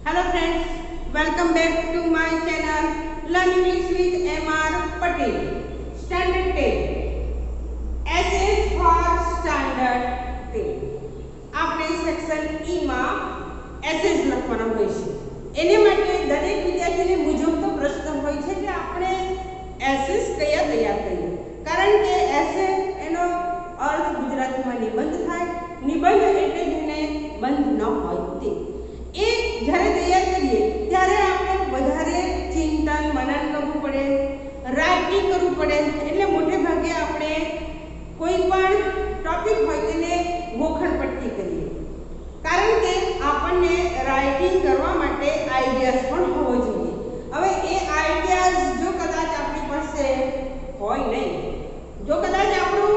Hello friends, welcome back to my channel Learn English with M.R. Patel. Standard 10 SS for Standard 10 આપણે section E માં SS લખવાનો હોય છે. એને માટે દરેક વિદ્યાર્થીને મૂંઝવતો પ્રશ્ન હોય છે કે આપણે SS કયા તૈયાર કરીએ, કારણ કે SS એનો અર્થ ગુજરાતીમાં નિબંધ થાય. નિબંધ એટલે જેને બંધ ન હોય તે. એ જ્યારે તૈયાર કરીએ ત્યારે આપણે વધારે ચિંતન મનન કરવું પડે, રાઇટિંગ કરવું પડે. એટલે મોટે ભાગે આપણે કોઈ પણ ટોપિક હોય તેને ગોખણ પટ્ટી કરીએ, કારણ કે આપણને રાઇટિંગ કરવા માટે આઈડિયાઝ પણ હોવો જોઈએ. હવે એ આઈડિયાઝ જો કદાચ આપણી પાસે હોય નહીં, જો કદાચ આપણું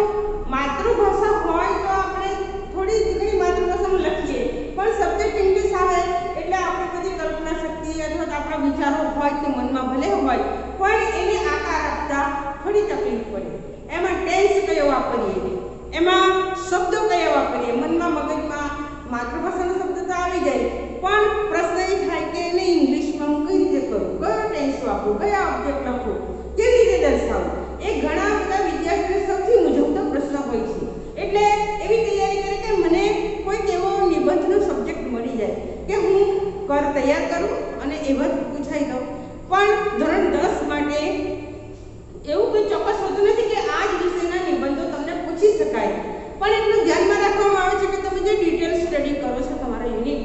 માતૃભાષા હોય તો આપણે થોડી ઘણી માતૃભાષામાં લખીએ, પણ સબ્જેક્ટ ઇંગ્લિશ આવે એટલે આપણી બધી કલ્પના શક્તિ અથવા આપણા વિચારો હોય તે મનમાં ભલે હોય પણ એને આકાર આપતા થોડી તકલીફ પડે. એમાં ટેન્સ કયો વાપરીએ, એમાં શબ્દો કયા વાપરીએ. મનમાં મગજમાં માતૃભાષાનો શબ્દ તો આવી જાય, પણ પ્રશ્ન એ થાય કે એને ઇંગ્લિશમાં હું કઈ રીતે કરું, કયો ટેન્સ વાપરું, કયા ઓબ્જેક્ટ લખું, કેવી રીતે દર્શાવું. એ ઘણા બધા વિદ્યાર્થીઓને સૌથી મૂંઝવતો પ્રશ્ન હોય છે. એટલે એવી તૈયારી કરે કે મને કોઈક એવો નિબંધનો સબ્જેક્ટ મળી જાય કે હું તૈયાર કરું અને એવા જ પૂછાઈ દઉં. પણ ધોરણ 10 માટે એવું કોઈ ચોક્કસ હોતું નથી કે આ જ વિષયના નિબંધો તમને પૂછી શકાય, પણ એટલું ધ્યાનમાં રાખવામાં આવે છે કે તમે જે ડિટેલ સ્ટડી કરો છો તમારા યુનિટ,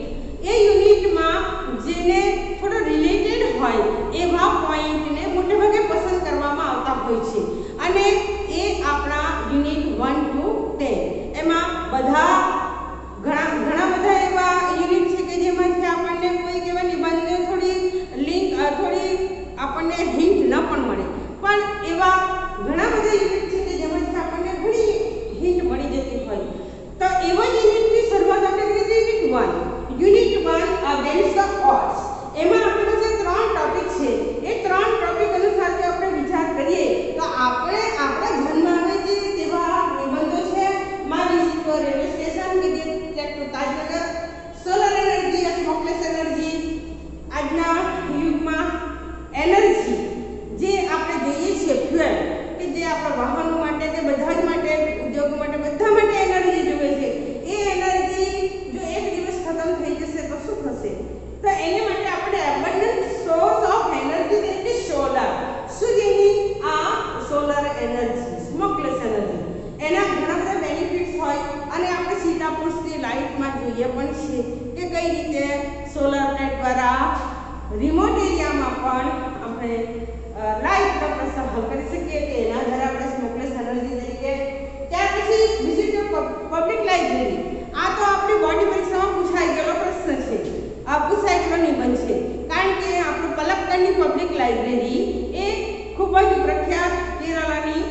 એ યુનિટમાં જેને થોડો રિલેટેડ હોય એવા પોઈન્ટને મોટે ભાગે પસંદ કરવામાં આવતા હોય છે. અને એ આપણા યુનિટ 1 to 10 એમાં ઘણા બધા એવા યુનિટ છે કે જેમાંથી આપણને કોઈક એવા નિબંધને થોડી લિંક થોડી આપણને હિન્ટ ન પણ મળે, પણ એવા ઘણા બધા યુનિટ છે કે જેમાંથી આપણને ઘણી હિન્ટ મળી જતી હોય. તો એવા યુનિટની શરૂઆત આપણે કરી unit 1. Unit 1 against the odds. એમાં આપણી પાસે 3 ટોપિક છે. એ 3 ટોપિક અનુસાર જો આપણે વિચાર કરીએ તો આપણે આપણા ધ્યાનમાં આવે છે તેવા નિબંધો છે my visit to railway station, visit to Tajnagar, solar energy, smokeless energy. આજના યુગમાં એનર્જી જે આપણે જોઈએ છીએ ફ્યુઅલ, કે જે આપણા વાહનો માટે કે બધા જ માટે, ઉદ્યોગો માટે, બધા માટે એનર્જી જોઈએ છે. એ એનર્જી જો એક દિવસ ખતમ થઈ જશે તો શું થશે? તો એને માટે આપણે એબન્ડન્ટ સોર્સ ઓફ એનર્જી એટલે સોલાર. શું જેની આ સોલર એનર્જી, સ્મોકલેસ એનર્જી, એના ઘણા બધા બેનિફિટ્સ હોય. અને આપણે સીધા પુષ્ટિ લાઇટમાં જોઈએ પણ છે કે કઈ રીતે સોલર પ્લેટ દ્વારા રિમોટ એરિયામાં પણ આપણે લાઇટનો પ્રશ્ન હલ કરી શકીએ કે એના આધારે આપણે સ્મોકલેસ એનર્જી તરીકે. ત્યાર પછી વિઝિટ ટુ પબ્લિક લાઇબ્રેરી. આ તો આપણી બોર્ડની પરીક્ષામાં પૂછાઈ ગયેલો પ્રશ્ન છે, આ પૂછાઈ ગયેલો નિબંધ છે, કારણ કે આપણું પલક્કડની પબ્લિક લાઇબ્રેરી એ ખૂબ જ પ્રખ્યાત કેરાલાની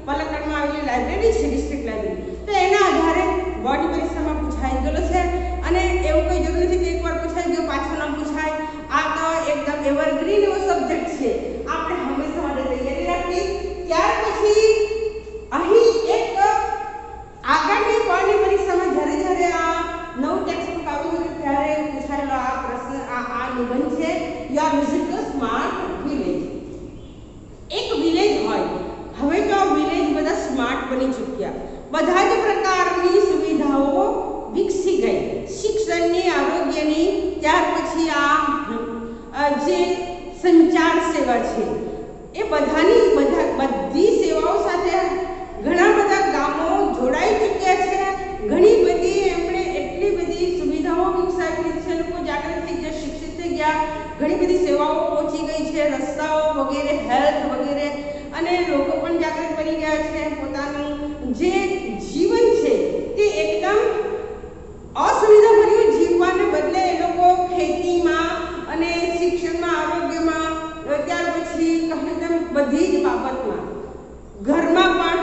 પલક્કડમાં આવેલી લાઇબ્રેરી છે, ડિસ્ટ્રિક્ટ લાઇબ્રેરી. તો એના આધારે બોર્ડની પરીક્ષામાં પૂછાઈ ગયેલો છે. અને એવું કંઈ જરૂર નથી કે એકવાર પૂછાઈ ગયો પાછો ન પૂછાય. આ તો એકદમ એવરગ્રીન એવો સબ્જેક્ટ છે, આપણે હંમેશા માટે તૈયારી રાખવી. ત્યાર પછી અહીં એક આગળની બોર્ડની પરીક્ષામાં જ્યારે આ નવું ટેક્સ્ટબુક આવ્યું હતું ત્યારે પૂછાયેલો આ પ્રશ્ન આ નિબંધ છે your visit to smart village. એક વિલેજ હોય, હવે તો આ વિલેજ બધા સ્માર્ટ બની ચૂક્યા, બધા જ પ્રકારની સુવિધાઓ વિકસી ગઈ, શિક્ષણની, આરોગ્યની. ત્યાર પછી આ જે સંચાર સેવા છે એ બધી સેવાઓ સાથે ઘણા બધા ગામો જોડાઈ ચૂક્યા છે. ઘણી બધી એમણે એટલી બધી સુવિધાઓ વિકસાવી છે, લોકો જાગૃત થઈ ગયા, શિક્ષિત થઈ ગયા, ઘણી બધી સેવાઓ પહોંચી ગઈ છે, રસ્તાઓ વગેરે, હેલ્થ વગેરે, અને લોકો પણ જાગૃત બની ગયા છે. પોતાનું જે જીવન છે તે એકદમ અસુવિધાભર્યું જીવવાને બદલે એ લોકો ખેતીમાં અને શિક્ષણમાં, આરોગ્યમાં, ત્યાર પછી કહે તેમ બધી જ બાબતમાં, ઘરમાં પણ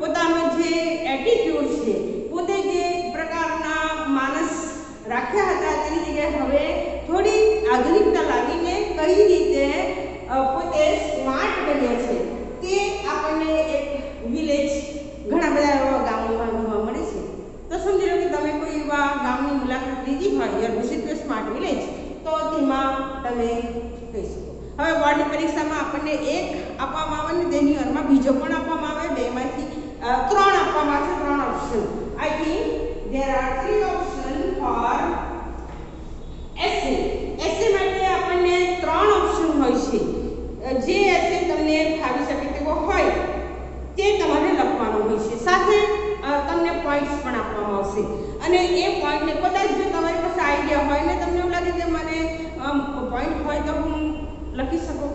પોતાનો જે એટીટ્યુડ છે, પોતે જે પ્રકારના માનસ રાખ્યા હતા તેની જગ્યાએ હવે થોડી આધુનિકતા લાવીને કઈ રીતે પોતે સ્માર્ટ બન્યા છે તે આપણને એક વિલેજ ઘણા બધા એવા ગામોમાં જોવા મળે છે. તો સમજી લો કે તમે કોઈ એવા ગામની મુલાકાત લીધી હોય, year visit to smart village, તો તેમાં તમે કહી શકો. હવે બોર્ડની પરીક્ષામાં આપણને એક આપવામાં આવે ને તેની અરમાં બીજો પણ આપવામાં આવે, બેમાંથી 3 આપવામાં આવશે, 3 option. I think there are 3 option for essay. essay માટે આપણને 3 ઓપ્શન હોય છે. જે essay તમને ફાવી શકે તેવો હોય તે તમારે લખવાનો હોય છે. સાથે તમને પોઈન્ટ્સ પણ આપવામાં આવશે અને એ પોઈન્ટને કદાચ જો તમારી પાસે આઈડિયા હોય ને તમને એવું લાગે કે મને પોઈન્ટ હોય તો હું લખી શકું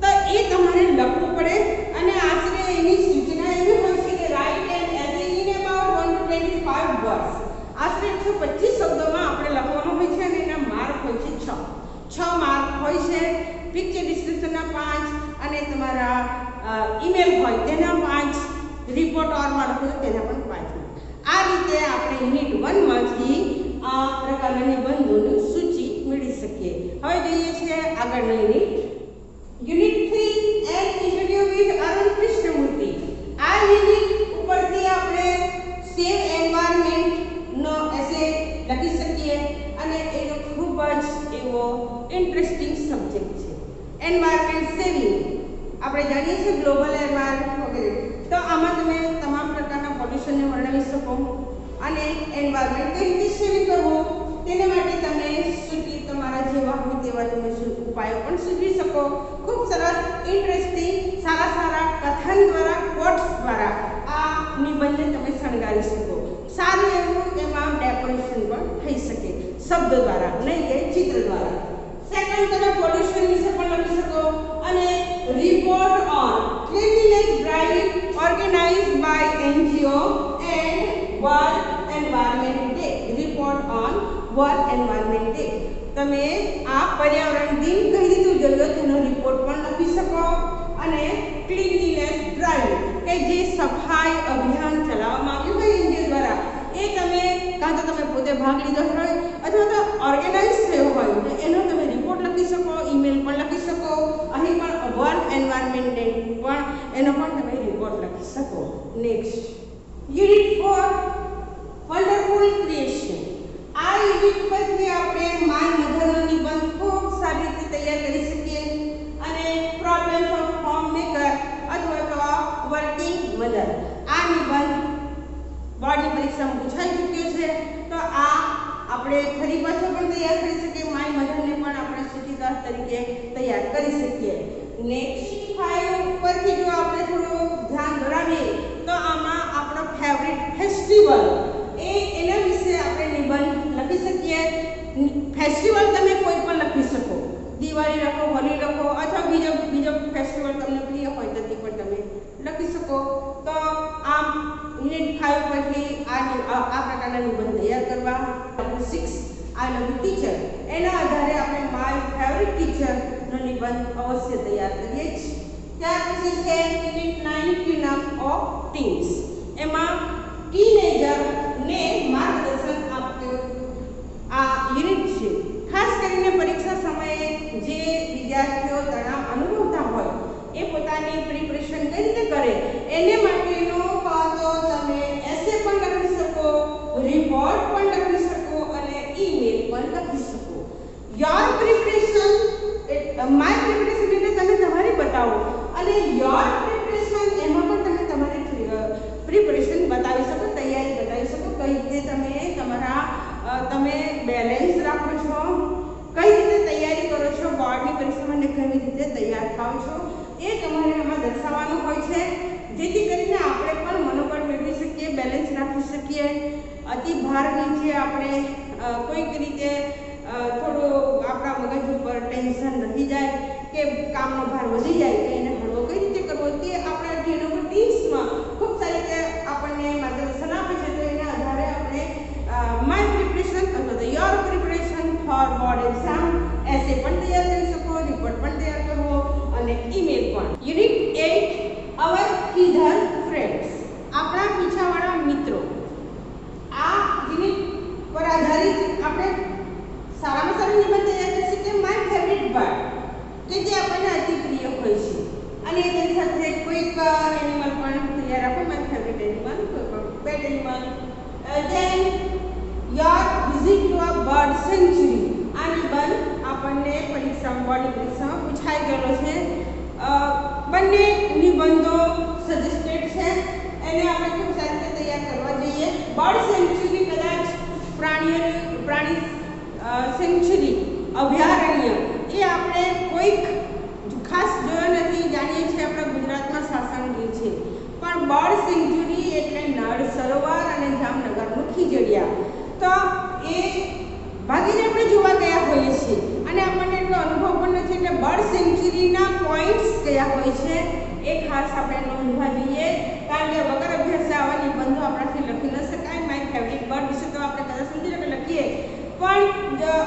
તો એ તમારે લખવું પડે. અને આશરે એની સૂચના એવી હોય છે કે write an essay in about 125 words. આશરે 125 શબ્દોમાં આપણે લખવાનું હોય છે અને એના માર્ક હોય છે 6 માર્ક હોય છે. પિક્ચર ડિસ્ક્રિપ્શનના 5 અને તમારા ઈમેલ હોય તેના 5, રિપોર્ટ ઓરમાં લખો તો તેના પણ 5. આ રીતે આપણે યુનિટ 1 માંથી આ પ્રકારના નિબંધોની સૂચિ મેળવી શકીએ. હવે જોઈએ છે આગળનો unit 3 an interview with Arun Krishnamurthy. આ યુનિટ ઉપરથી આપણે સેવ એન્વાયરમેન્ટ નો એસે લખી શકીએ અને એ ખૂબ જ એવો ઇન્ટરેસ્ટિંગ સબ્જેક્ટ છે. એન્વાયરમેન્ટ સેવિંગ આપણે જાણીએ છીએ ગ્લોબલ એન્વાયરમેન્ટ વગેરે. તો આમાં તમે તમામ પ્રકારના પોલ્યુશનને વર્ણવી શકો અને એન્વાયરમેન્ટ કઈ રીતે સેવિંગ કરવું તેને માટે તમે સૂચિ તમારા જેવા હોય તેવા તમે ઉપાયો પણ સૂચવી શકો. ખૂબ સરસ ઇન્ટરેસ્ટિંગ સારા કથન દ્વારા, કોટ્સ દ્વારા આ નિબંધને તમે શણગારી શકો. સારું એવું એમાં ડેકોરેશન પણ થઈ શકે શબ્દ દ્વારા, નહીં કે ચિત્ર દ્વારા. સેકન્ડ તમે પોલ્યુશન વિશે પણ લખી શકો અને report on cleanliness drive organised by NGO and world environment day. Report on world environment day. તમે આ પર્યાવરણ દિન કઈ રીતે ઉજવ્યો તેનો રિપોર્ટ પણ લખી શકો અને ક્લીનલીનેસ ડ્રાઈવ કે જે સફાઈ અભિયાન ચલાવવામાં આવ્યું હોય NGO દ્વારા એ તમે કાં તો તમે પોતે ભાગ લીધો હોય અથવા તો ઓર્ગેનાઇઝ થયો હોય તો એનો તમે રિપોર્ટ લખી શકો, ઈમેલ પણ લખી શકો. અહીં પણ વર્લ્ડ એન્વાયરમેન્ટ ડે પણ એનો પણ તમે રિપોર્ટ લખી શકો. Next unit 4 wonderful creation. આ યુનિટ પરથી આપણે માય મધરનો નિબંધ ખૂબ સારી રીતે તૈયાર કરી શકીએ અને પ્રોબ્લેમ્સ ઓફ હોમ મેકર અથવા તો વર્કિંગ મધર. આ નિબંધ બોર્ડની પરીક્ષામાં પૂછાઈ ચૂક્યો છે તો આ આપણે ફરી પાછો પણ તૈયાર કરી શકીએ. માય મધરને પણ આપણે સૂચિકાર તરીકે તૈયાર કરી શકીએ. નેક્સ્ટ 5 પરથી જો આપણે થોડું ધ્યાન દોરાવીએ તો આમાં આપણો ફેવરિટ ફેસ્ટિવલ એના વિશે આપણે નિબંધ લખી શકીએ. ફેસ્ટિવલ તમે કોઈ પણ લખી શકો, દિવાળી લખો, હોલી લખો અથવા બીજો ફેસ્ટિવલ તમને પ્રિય હોય તો તે પણ તમે લખી શકો. તો આમ યુનિટ 5 પરથી આ પ્રકારના નિબંધ તૈયાર કરવા. 6 આઈ લવ યુ ટીચર એના આધારે આપણે માય ફેવરિટ ટીચરનો નિબંધ અવશ્ય તૈયાર કરીએ છીએ. ત્યાર પછી છે યુનિટ 9 ક્લીનઅપ ઓફ ટીન્સ. એમાં ટીનેજરને માર્ગદર્શન આપતું આ યુનિટ છે. ખાસ કરીને પરીક્ષા સમયે જે વિદ્યાર્થીઓ તણાવ અનુભવતા હોય એ પોતાની પ્રિપરેશન કઈ રીતે કરે એને માટેનો કાં તો તમે એસે પણ લખી શકો, રિપોર્ટ પણ લખી શકો અને ઈમેલ પણ લખી શકો. યોર પ્રિપરેશન માય પ્રિપરેશન એટલે તમે તમારી બતાવો અને યોર પ્રિપરેશન એમાં પણ તમે તમારી પ્રિપરેશન બતાવી શકો, તૈયારી બતાવી શકો. કઈ રીતે તમે બેલેન્સ રાખો છો, કઈ રીતે તૈયારી કરો છો બોર્ડની પરીક્ષામાં ને કેવી રીતે તૈયાર થાવ છો એ તમારે આમાં દર્શાવવાનું હોય છે. જેથી કરીને આપણે પણ મનોબળ મેળવી શકીએ, બેલેન્સ રાખી શકીએ. અતિ ભાર નીચે આપણે કોઈક રીતે થોડું આપણા મગજ ઉપર ટેન્શન રહી જાય કે કામનો ભાર વધી જાય તો એને હળવો કઈ રીતે કરવો તે આપણા જેનો ટીપ્સમાં ખૂબ સારી રીતે આપણને માર્ગદર્શન આપે છે. તો એના આધારે આપણે માય પ્રિપરેશન અથવા તો your preparation for board exam essay પણ તૈયાર કરી શકો, રિપોર્ટ પણ તૈયાર કરવો અને ઈમેલ પણ. યુનિટ 8 અવર કિધર ફ્રેન્ડ્સ. આપણા પીછાવાળા મિત્રો. આ યુનિટ પર આધારિત આપણે સારામાં સારું નિબંધ તૈયાર કરી શકીએ. માય ફેવરિટ બર્ડ કે જે આપણને અતિ પ્રિય હોય છે અને તેની બોર્ડની પરીક્ષામાં પૂછાઈ ગયેલો છે. બંને નિબંધો સજેસ્ટેડ છે, એને આપણે ખૂબ સારી રીતે તૈયાર કરવા જોઈએ. બર્ડ સેન્ચ્યુરી કદાચ પ્રાણી સેન્ચ્યુરી અભયારણ્ય એ આપણે કોઈક ખાસ જોયો નથી. જાણીએ છીએ આપણા ગુજરાતમાં સાસણગીર છે, પણ બર્ડ સેન્ચ્યુરી એટલે નળ સરોવર અને જામનગરનું ખીજડીયા. તો એ ભાગીને આપણે જોવા ગયા હોઈએ છીએ અને આપણને એટલો અનુભવ પણ નથી. એટલે બર્ડ સેન્ચ્યુરીના પોઈન્ટ્સ કયા હોય છે એ ખાસ આપણે નોંધવા જોઈએ, કારણ કે વગર અભ્યાસે આવા નિબંધો આપણાથી લખી ન શકાય. માય ફેવરિટ બર્ડ વિશે તો આપણે કદાચ સમજી કે લખીએ, પણ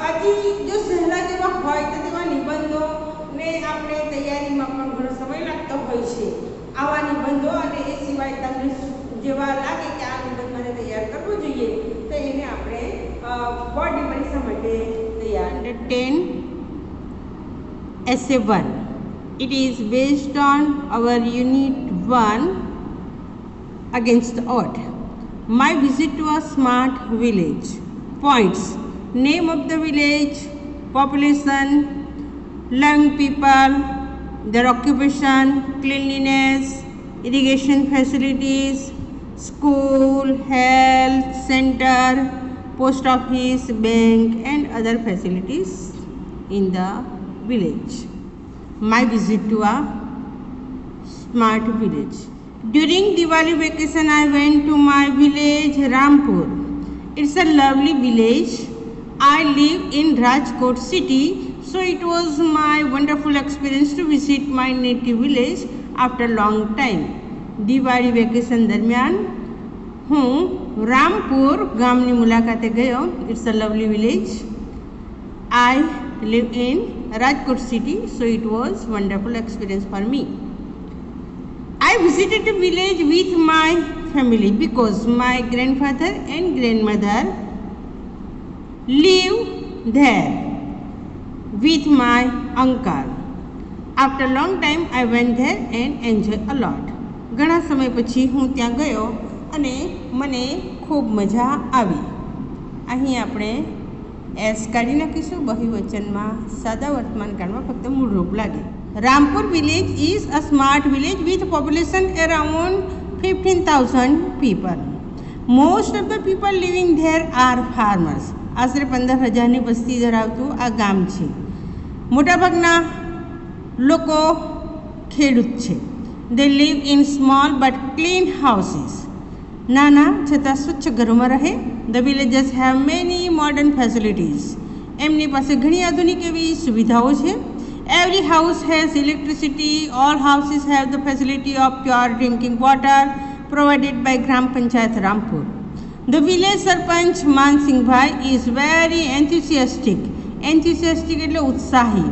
અતિ જો સહેલા જેવા હોય તો તેવા નિબંધોને આપણે તૈયારીમાં પણ ઘણો સમય લાગતો હોય છે. આવા નિબંધો અને એ સિવાય તમને જેવા લાગે કે આ નિબંધ મારે તૈયાર કરવો જોઈએ તો એને આપણે બોર્ડની પરીક્ષા માટે તૈયાર. 10 Essay 1. It is based on our Unit 1 Against the Odd. My visit to a smart village. Points: name of the village, population, young people, their occupation, cleanliness, irrigation facilities, school, health center, post office, bank and other facilities in the village. My visit to a smart village. During Diwali vacation I went to my village Rampur. It's a lovely village. I live in Rajkot city, so it was my wonderful experience to visit my native village after long time. Diwali vacation દરમિયાન હું રામપુર ગામની મુલાકાતે ગયો. It's a lovely village. I live in Rajkot city, so it was wonderful experience for me. I visited the village with my family because my grandfather and grandmother live there with my uncle. After long time I went there and enjoyed a lot. ઘણા સમય પછી હું ત્યાં ગયો અને મને ખૂબ મજા આવી. અહીં આપણે એસ કાઢી નાખીશું. બહુવચનમાં સાદા વર્તમાન કાળમાં ફક્ત મૂળ રૂપ લાગે. Rampur village is a smart village with population around 15,000 people. Most of the people living there are farmers. આશરે 15,000ની વસ્તી ધરાવતું આ ગામ છે. મોટાભાગના લોકો ખેડૂત છે. They live in small but clean houses. નાના છતાં સ્વચ્છ ઘરોમાં રહે. The villages have many modern facilities. એમની પાસે ઘણી આધુનિક એવી સુવિધાઓ છે. Every house has electricity. All houses have the facility of pure drinking water provided by Gram Panchayat Rampur. The village Sarpanch Mansingh is very enthusiastic. Enthusiastic એટલે ઉત્સાહી.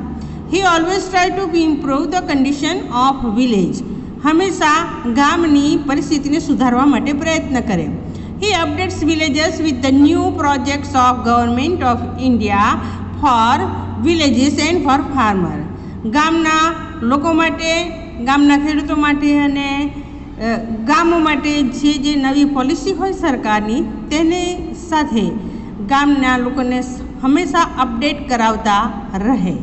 He always try to improve the condition of village. હંમેશા ગામની પરિસ્થિતિને સુધારવા માટે પ્રયત્ન કરે. He updates villages with the new projects of Government of India for villages and for farmer. ગામના લોકો માટે, ગામના ખેડૂતો માટે અને ગામો માટે જે નવી પોલિસી હોય સરકારની તેને સાથે ગામના લોકોને હંમેશા અપડેટ કરાવતા રહે.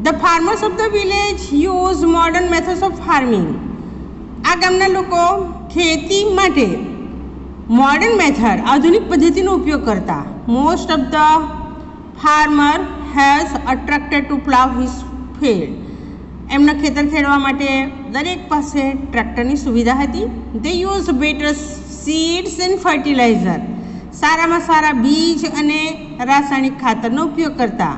The farmers of the village use modern methods of farming. આ ગામના લોકો ખેતી માટે મોડર્ન મેથડ આધુનિક પદ્ધતિનો ઉપયોગ કરતા. Most of the farmer has attracted to plough his field. એમના ખેતર ખેડવા માટે દરેક પાસે ટ્રેક્ટરની સુવિધા હતી. They use better seeds and fertiliser. સારામાં સારા બીજ અને રાસાયણિક ખાતરનો ઉપયોગ કરતા.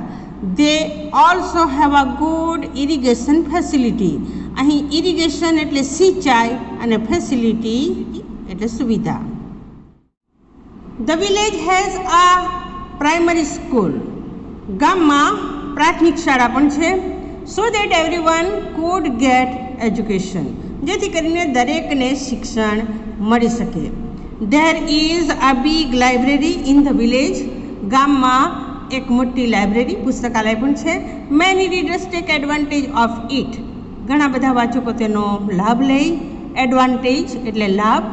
They also have a good irrigation facility. અહીં ઇરિગેશન એટલે સિંચાઈ અને ફેસિલિટી એટલે સુવિધા. The village has a primary school. ગામમાં પ્રાથમિક શાળા પણ છે. So that everyone could get education. જેથી કરીને દરેકને શિક્ષણ મળી શકે. There is a big library in the village. ગામમાં એક મોટી લાઇબ્રેરી પુસ્તકાલય પણ છે. Many readers take advantage of it. ઘણા બધા વાચકો તેનો લાભ લે. એડવાન્ટેજ એટલે લાભ.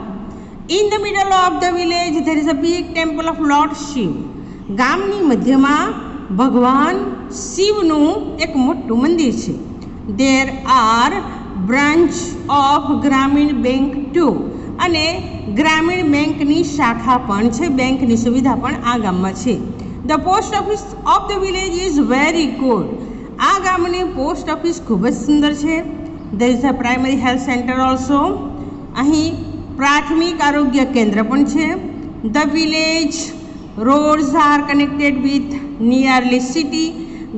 In the middle of the village there is a big temple of Lord Shiv. ગામની મધ્યમાં ભગવાન શિવનું એક મોટું મંદિર છે. દેર આર બ્રાન્ચ ઓફ ગ્રામીણ બેંક ટુ, અને ગ્રામીણ બેંકની શાખા પણ છે, બેંકની સુવિધા પણ આ ગામમાં છે. The post office of the village is very good. આ ગામની પોસ્ટ ઓફિસ ખૂબ જ સુંદર છે. There is a primary health centre also. અહીં પ્રાથમિક આરોગ્ય કેન્દ્ર પણ છે. The village roads are connected with nearly city.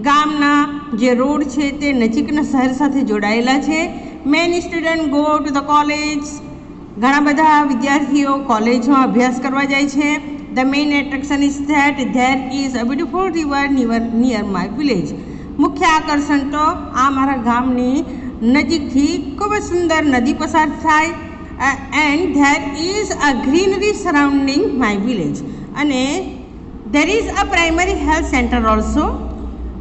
ગામના જે રોડ છે તે નજીકના શહેર સાથે જોડાયેલા છે. Many student go to the college. ઘણા બધા વિદ્યાર્થીઓ કોલેજમાં અભ્યાસ કરવા જાય છે. The main attraction is that there is a beautiful river near my village. મુખ્ય આકર્ષણ તો આ મારા ગામની નજીકથી ખૂબ જ સુંદર નદી પસાર થાય. And there is a greenery surrounding my village. અને there is a primary health centre also.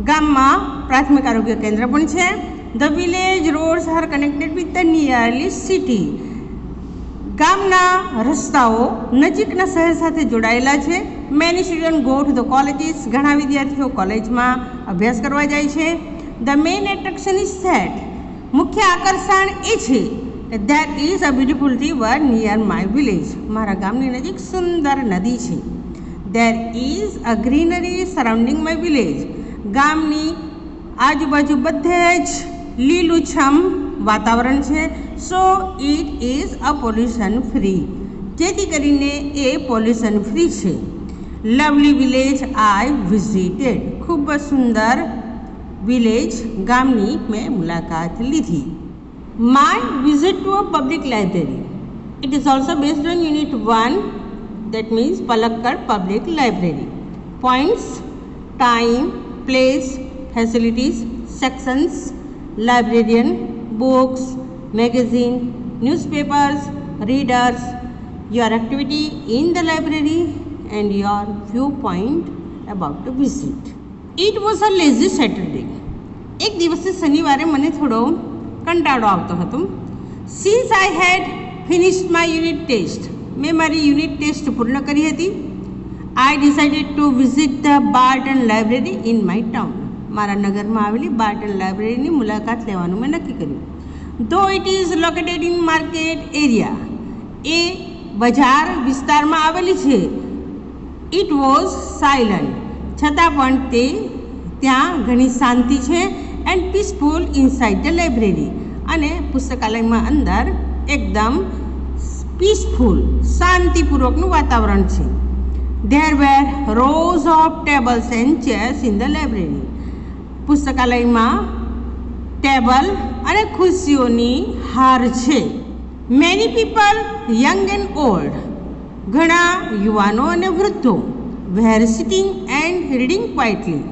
ગામમાં પ્રાથમિક આરોગ્ય કેન્દ્ર પણ છે. The village roads are connected with the nearly city. ગામના રસ્તાઓ નજીકના શહેર સાથે જોડાયેલા છે. Many student go to the colleges. ઘણા વિદ્યાર્થીઓ કોલેજમાં અભ્યાસ કરવા જાય છે. The main attraction is that. મુખ્ય આકર્ષણ એ છે કે that is a beautiful river near my village. મારા ગામની નજીક સુંદર નદી છે. There is a greenery surrounding my village. ગામની આજુબાજુ બધે જ લીલુંછમ વાતાવરણ છે. સો it is a pollution free. જેથી કરીને એ પોલ્યુશન ફ્રી છે. Lovely village I visited. ખૂબ સુંદર વિલેજ ગામની મેં મુલાકાત લીધી. My visit to a public library. It is also based on unit 1, that means Palakkad Public Library. Points: time, place, facilities, sections, librarian, books, magazine, newspapers, readers, your activity in the library and your viewpoint about the visit. It was a lazy Saturday. એક દિવસે શનિવારે મને થોડો કંટાળો આવતો હતો. Since I had finished my unit test, મેં મારી યુનિટ ટેસ્ટ પૂર્ણ કરી હતી. I decided to visit the Barton Library in my town. મારા નગરમાં આવેલી બાર્ટન લાઇબ્રેરીની મુલાકાત લેવાનું મેં નક્કી કર્યું. Though it is located in market area, એ બજાર વિસ્તારમાં આવેલી છે. It was silent. છતાં પણ ત્યાં ઘણી શાંતિ છે. And peaceful inside the library. અને પુસ્તકાલયમાં અંદર એકદમ પીસફુલ શાંતિપૂર્વકનું વાતાવરણ છે. There were rows of tables and chairs in the library. પુસ્તકાલયમાં ટેબલ અને ખુરશીઓની હાર છે. Many people young and old. ઘણા યુવાનો અને વૃદ્ધો were sitting and reading quietly.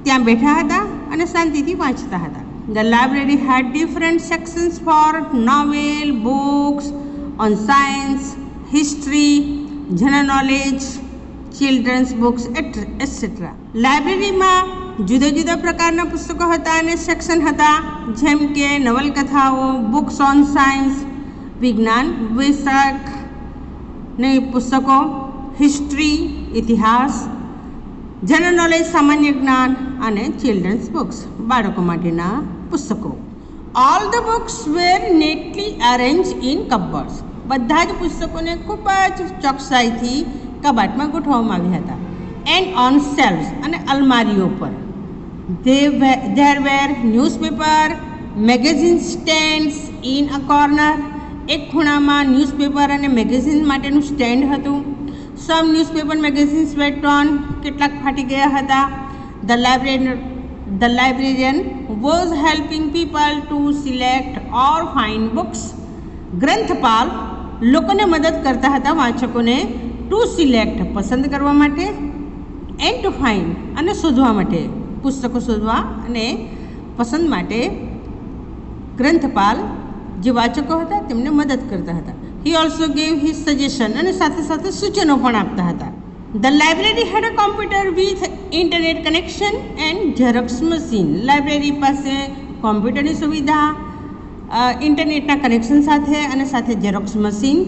ત્યાં બેઠા હતા અને શાંતિથી વાંચતા હતા. The library had different sections for novel, books on science, history, general knowledge, children's books, etc. લાઇબ્રેરીમાં જુદા જુદા પ્રકારના પુસ્તકો હતા અને સેક્શન હતા, જેમ કે નવલકથાઓ, બુક્સ ઓન સાયન્સ, વિજ્ઞાન વિષયકની પુસ્તકો, હિસ્ટ્રી, ઇતિહાસ, જનરલ નોલેજ સામાન્ય જ્ઞાન, અને ચિલ્ડ્રન્સ બુક્સ બાળકો માટેના પુસ્તકો. All the books were neatly arrange in cupboards. બધા જ પુસ્તકોને ખૂબ જ ચોકસાઈથી કબાટમાં ગોઠવવામાં આવ્યા હતા. એન્ડ ઓન શેલ્વ્સ, અને અલમારીઓ પર. There were newspaper, magazine stands in a corner. એક ખૂણામાં ન્યૂઝપેપર અને મેગેઝિન માટેનું સ્ટેન્ડ હતું. સમ ન્યૂઝપેપર મેગેઝિન્સ વેર ટોર્ન. કેટલાક ફાટી ગયા હતા. The librarian was helping people to select or find books. ગ્રંથપાલ લોકોને મદદ કરતા હતા વાંચકોને ટુ સિલેક્ટ પસંદ કરવા માટે, એન્ડ ટુ ફાઇન્ડ અને શોધવા માટે, પુસ્તકો શોધવા અને પસંદ માટે ગ્રંથપાલ જે વાચકો હતા તેમને મદદ કરતા હતા. He also gave his suggestion, અને સાથે સાથે સૂચનો પણ આપતા હતા. The library had a computer with internet connection and Xerox machine. Library પાસે કોમ્પ્યુટરની સુવિધા, ઇન્ટરનેટના કનેક્શન સાથે અને સાથે xerox machine.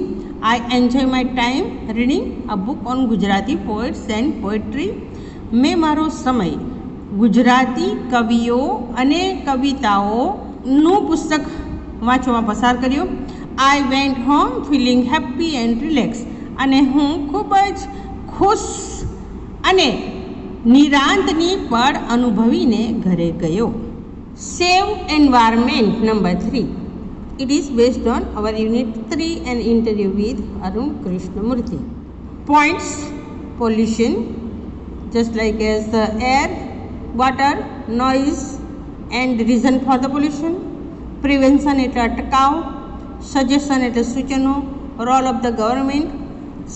I enjoy my time reading a book on Gujarati poets and poetry. મેં મારો સમય ગુજરાતી કવિઓ અને કવિતાઓનું પુસ્તક વાંચવા પસાર કર્યો. I went home feeling happy and relax. અને હું ખૂબ જ ખુશ અને નિરાંતની પળ અનુભવીને ઘરે ગયો. સેવ environment number 3. It is based on our Unit 3 and interview with Arun Krishnamurthy. Points: pollution, just like as the air, water, noise and reason for the pollution. Prevention એટલે અટકાવ, સજેશન એટલે સૂચનો, રોલ ઓફ ધ ગવર્મેન્ટ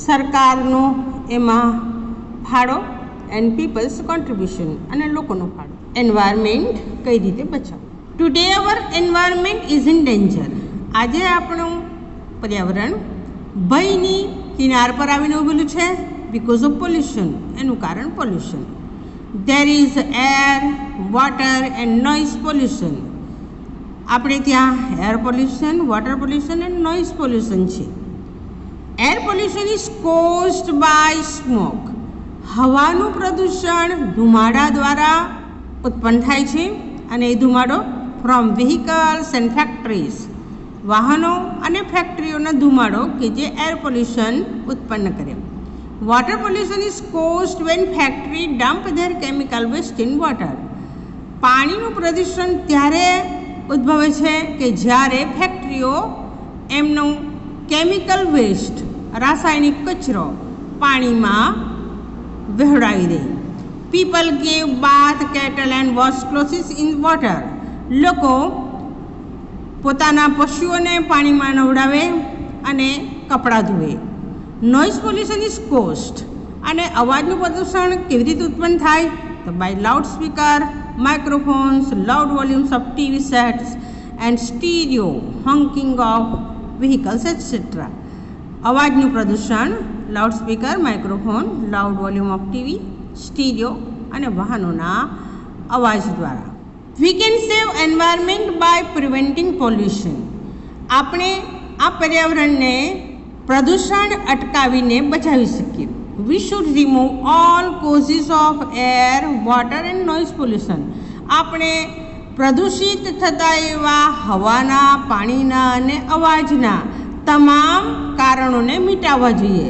સરકારનો એમાં ફાળો and people's contribution અને લોકોનો ફાળો. Environment કઈ રીતે બચાવવું. Today our environment is in danger. આજે આપણું પર્યાવરણ ભયની કિનાર પર આવીને ઊભેલું છે બિકોઝ ઓફ પોલ્યુશન. એનું કારણ pollution. There is air, water and noise pollution. આપણે ત્યાં air pollution, water pollution and noise pollution છે. Air pollution is caused by smoke. હવાનું પ્રદૂષણ ધુમાડા દ્વારા ઉત્પન્ન થાય છે અને એ ધુમાડો ફ્રોમ વ્હીકલ્સ એન્ડ ફેક્ટરીઝ, વાહનો અને ફેક્ટરીઓનો ધુમાડો કે જે એર પોલ્યુશન ઉત્પન્ન કરે. Water pollution is caused when factory dump their chemical waste in water. પાણીનું પ્રદૂષણ ત્યારે ઉદ્ભવે છે કે જ્યારે ફેક્ટરીઓ એમનું કેમિકલ વેસ્ટ, રાસાયણિક કચરો પાણીમાં વહેવડાવી દે. People gave bath, cattle and wash clothes in water. લોકો પોતાના પશુઓને પાણીમાં નવડાવે અને કપડાં ધોવે. Noise pollution is caused. અને અવાજનું પ્રદૂષણ કેવી રીતે ઉત્પન્ન થાય તો by loud speaker, microphones, loud volumes of TV sets and stereo, honking of vehicles etcetera. અવાજનું પ્રદૂષણ loud speaker, microphone, loud volume of TV, stereo અને વાહનોના અવાજ દ્વારા. We can save environment by preventing pollution. આપણે આ પર્યાવરણને પ્રદૂષણ અટકાવીને બચાવી શકીએ. We should remove all causes of air, water and noise pollution. આપણે પ્રદૂષિત થતા એવા હવાના, પાણીના અને અવાજના તમામ કારણોને મિટાવવા જોઈએ.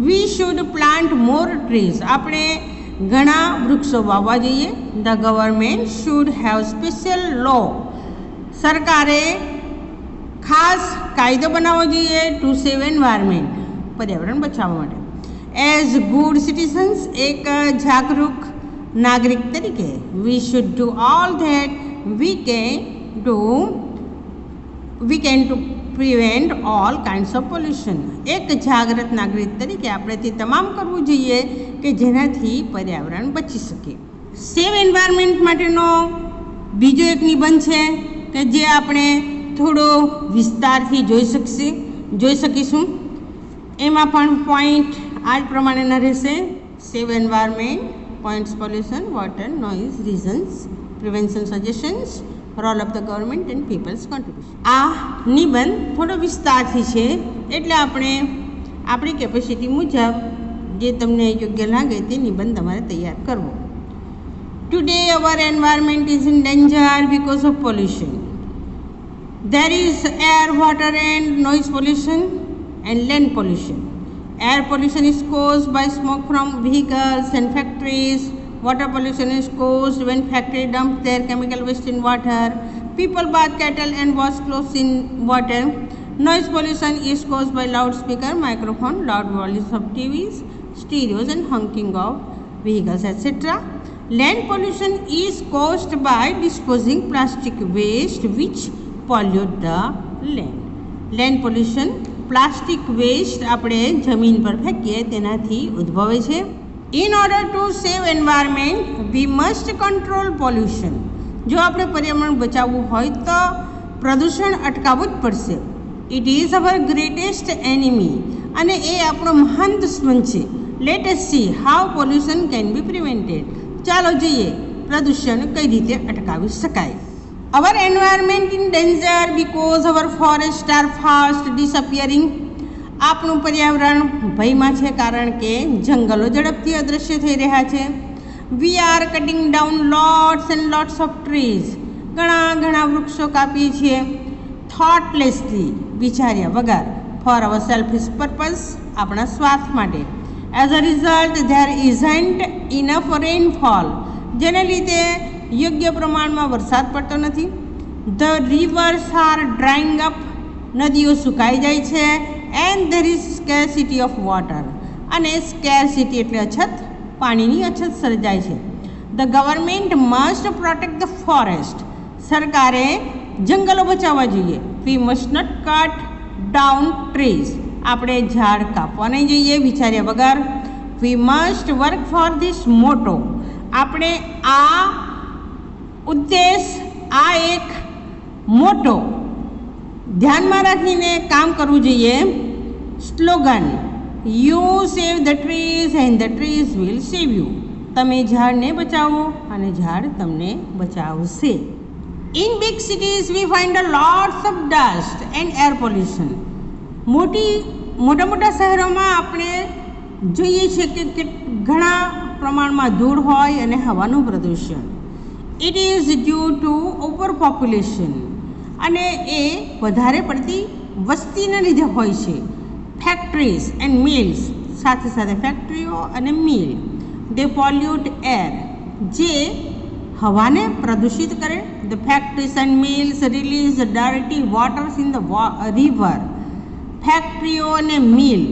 We should plant more trees. આપણે ઘણા વૃક્ષો વાવવા જોઈએ. The government should have special law. સરકારે ખાસ કાયદો બનાવવો જોઈએ ટુ સેવ એન્વાયરમેન્ટ, પર્યાવરણ બચાવવા માટે. એઝ ગુડ સિટીઝન્સ, એક જાગૃત નાગરિક તરીકે વી should do all that we can two prevent all kinds of pollution. એક જાગૃત નાગરિક તરીકે આપણે તે તમામ કરવું જોઈએ કે જેનાથી પર્યાવરણ બચી શકે. સેવ એન્વાયરમેન્ટ માટેનો બીજો એક નિબંધ છે કે જે આપણે થોડો વિસ્તારથી જોઈ શકીશું. એમાં પણ પોઈન્ટ આ જ પ્રમાણેના રહેશે. Save environment, points: pollution, water, noise, reasons, prevention, suggestions, role of the government and people's contribution. આ નિબંધ થોડો વિસ્તારથી છે એટલે આપણે આપણી કેપેસિટી મુજબ જે તમને યોગ્ય લાગે તે નિબંધ તમારે તૈયાર કરવો. Today our environment is in danger because of pollution. There is air, water and noise pollution and land pollution. Air pollution is caused by smoke from vehicles and factories. Water pollution is caused when factory dump their chemical waste in water. People bath cattle and wash clothes in water. Noise pollution is caused by loudspeaker, microphone, loud volumes of TVs, stereos and honking of vehicles, etc. Land pollution is caused by disposing plastic waste which pollute the land. Land pollution, plastic waste આપણે જમીન પર ફેંકીએ તેનાથી ઉદ્ભવે છે. In order to save environment we must control pollution. જો આપણે પર્યાવરણ બચાવવું હોય તો પ્રદૂષણ અટકાવવું જ પડશે. It is our greatest enemy. અને એ આપણો મહાન દુશ્મન છે. Late us C how pollution can be પ્રિવેન્ટેડ. ચાલો જોઈએ પ્રદૂષણ કઈ રીતે અટકાવી શકાય. Our environment in danger because our forests are fast disappearing. આપણું પર્યાવરણ ભયમાં છે કારણ કે જંગલો ઝડપથી અદૃશ્ય થઈ રહ્યા છે. We are cutting down lots and lots of trees. ઘણા વૃક્ષો કાપીએ છીએ થોટલેસલી, વિચાર્યા વગર, ફોર અવર સેલ્ફિશ પર્પઝ, આપણા સ્વાર્થ માટે. As a result there isn't enough rainfall, જેને લીધે યોગ્ય પ્રમાણમાં વરસાદ પડતો નથી. The rivers are drying up, નદીઓ સુકાઈ જાય છે. And there is scarcity of water, અને સ્કેરસિટી એટલે અછત, પાણીની અછત સર્જાય છે. The government must protect the forest, સરકારે જંગલો બચાવવા જોઈએ. We must not cut down trees, આપણે ઝાડ કાપવા નહીં જોઈએ વિચાર્યા વગર. We must work for this મોટો, આપણે આ ઉદ્દેશ, આ એક મોટો ધ્યાનમાં રાખીને કામ કરવું જોઈએ. Slogan, you save the trees and the trees will save you, તમે ઝાડને બચાવો અને ઝાડ તમને બચાવશે. In big cities we find a lots of dust and air pollution, મોટા શહેરોમાં આપણે જોઈએ છીએ કે ઘણા પ્રમાણમાં ધૂળ હોય અને હવાનું પ્રદૂષણ. It is due to over population, અને એ વધારે પડતી વસ્તીના લીધે હોય છે. ફેક્ટરીઝ એન્ડ મિલ્સ, સાથે ફેક્ટરીઓ અને મિલ. દે પોલ્યુટ એર, જે હવાને પ્રદૂષિત કરે. The factories and mills release directly waters in the river, ફેક્ટરીઓ અને મિલ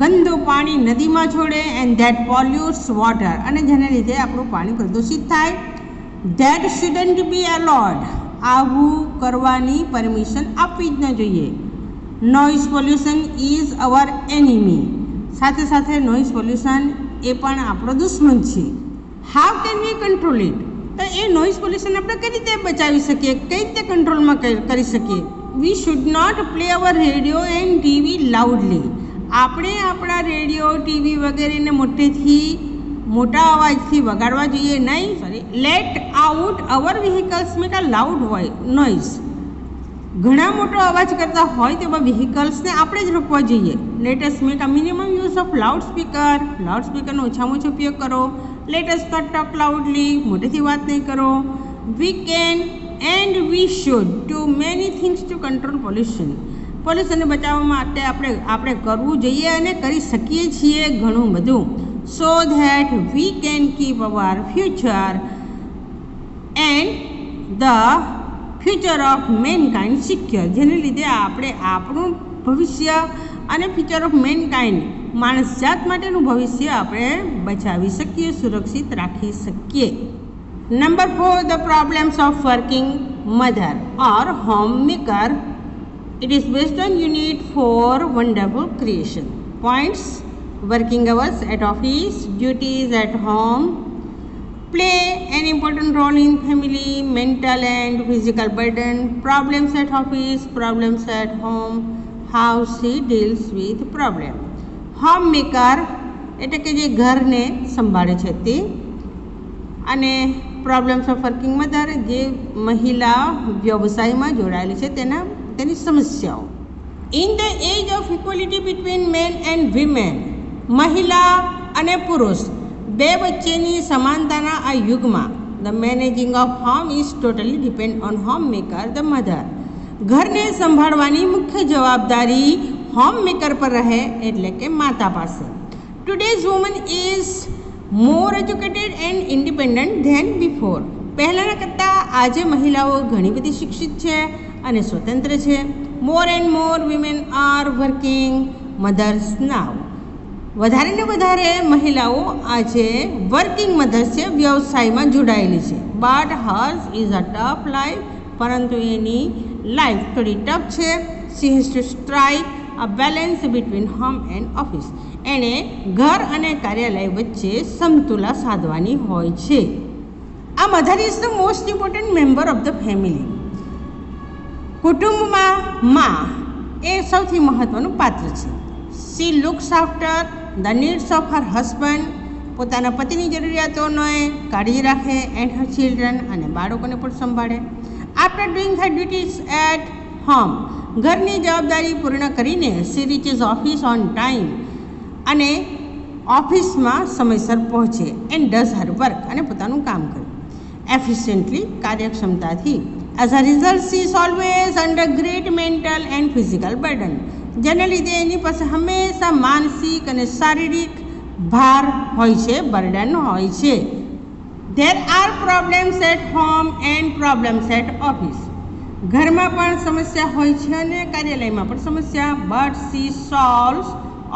ગંદુ પાણી નદીમાં છોડે. એન્ડ ધેટ પોલ્યુટ્સ વોટર, અને જેને લીધે આપણું પાણી પ્રદૂષિત થાય. ધેટ શુડન્ટ બી અલાઉડ, આવું કરવાની પરમિશન આપવી જ ન જોઈએ. Noise pollution is our enemy, સાથે નોઇઝ પોલ્યુશન એ પણ આપણો દુશ્મન છે. How can we control it, તો એ નોઇઝ પોલ્યુશન આપણે કઈ રીતે બચાવી શકીએ, કઈ રીતે કંટ્રોલમાં કરી શકીએ. We should not play our radio and TV loudly, આપણે આપણા રેડિયો, ટીવી વગેરેને મોટા અવાજથી વગાડવા જોઈએ નહીં. Let out our vehicles make a loud noise, ઘણા મોટો અવાજ કરતા હોય તેવા વ્હીકલ્સને આપણે જ રોકવા જોઈએ. Let's make a minimum use of લાઉડસ્પીકરનો ઓછામાં ઓછો ઉપયોગ કરો. લેટસ નોટ ટોક લાઉડલી, મોટેથી વાત નહીં કરો. We can and we should do many things to control પોલ્યુશનને બચાવવા માટે આપણે કરવું જોઈએ અને કરી શકીએ છીએ ઘણું બધું. So that we can keep hour future and the future of mankind secure, જેને લીધે આપણે આપણું ભવિષ્ય અને ફ્યુચર ઓફ મેનકાઇન્ડ, માણસ જાત માટેનું ભવિષ્ય આપણે બચાવી શકીએ, સુરક્ષિત રાખી શકીએ. Number 4, the problems of working mother or home maker. It is based on Unit 4 Wonderful Creation. Points: working hours at office, duties at home, play an important role in family, mental and physical burden, problems at office, problems at home, how she deals with problem. Homemaker એટલે કે જે ઘરને સંભાળે છે તે, અને problems of working mother, જે મહિલા વ્યવસાયમાં જોડાયેલી છે તેની સમસ્યાઓ. In the age of equality between men and women, મહિલા અને પુરુષ બે વચ્ચેની સમાનતાના આ યુગમાં, the managing of home is totally depend on home maker the mother. ઘરને સંભાળવાની મુખ્ય જવાબદારી હોમ મેકર પર રહે, એટલે કે માતા પાસે. Today's woman is more educated and independent than before. પહેલાંના કરતાં આજે મહિલાઓ ઘણી બધી શિક્ષિત છે અને સ્વતંત્ર છે. More and more women are working mothers now. વધારે ને વધારે મહિલાઓ આજે વર્કિંગ મધર્સ છે, વ્યવસાયમાં જોડાયેલી છે. But hers is a tough life, પરંતુ એની લાઈફ થોડી ટફ છે. શી has two strike a balance between home and office. એણે ઘર અને કાર્યાલય વચ્ચે સમતુલા સાધવાની હોય છે. આ mother is the most important member of the family. કુટુંબમાં માં એ સૌથી મહત્ત્વનું પાત્ર છે. She looks after the needs of her husband. પોતાના પતિની જરૂરિયાતોને કાળજી રાખે. એન્ડ હર ચિલ્ડ્રન, અને બાળકોને પણ સંભાળે. After doing her duties at home, ઘરની જવાબદારી પૂર્ણ કરીને she reaches office on time, અને ઓફિસમાં સમયસર પહોંચે એન્ડ ડઝ હર વર્ક અને પોતાનું કામ કરે એફિશિયન્ટલી કાર્યક્ષમતાથી. As a result she is always under great mental and physical burden. જેને લીધે એની પાસે હંમેશા માનસિક અને શારીરિક ભાર હોય છે, બર્ડન હોય છે. There are problems at home and problems at office. ઘરમાં પણ સમસ્યા હોય છે અને કાર્યાલયમાં પણ સમસ્યા. But she solves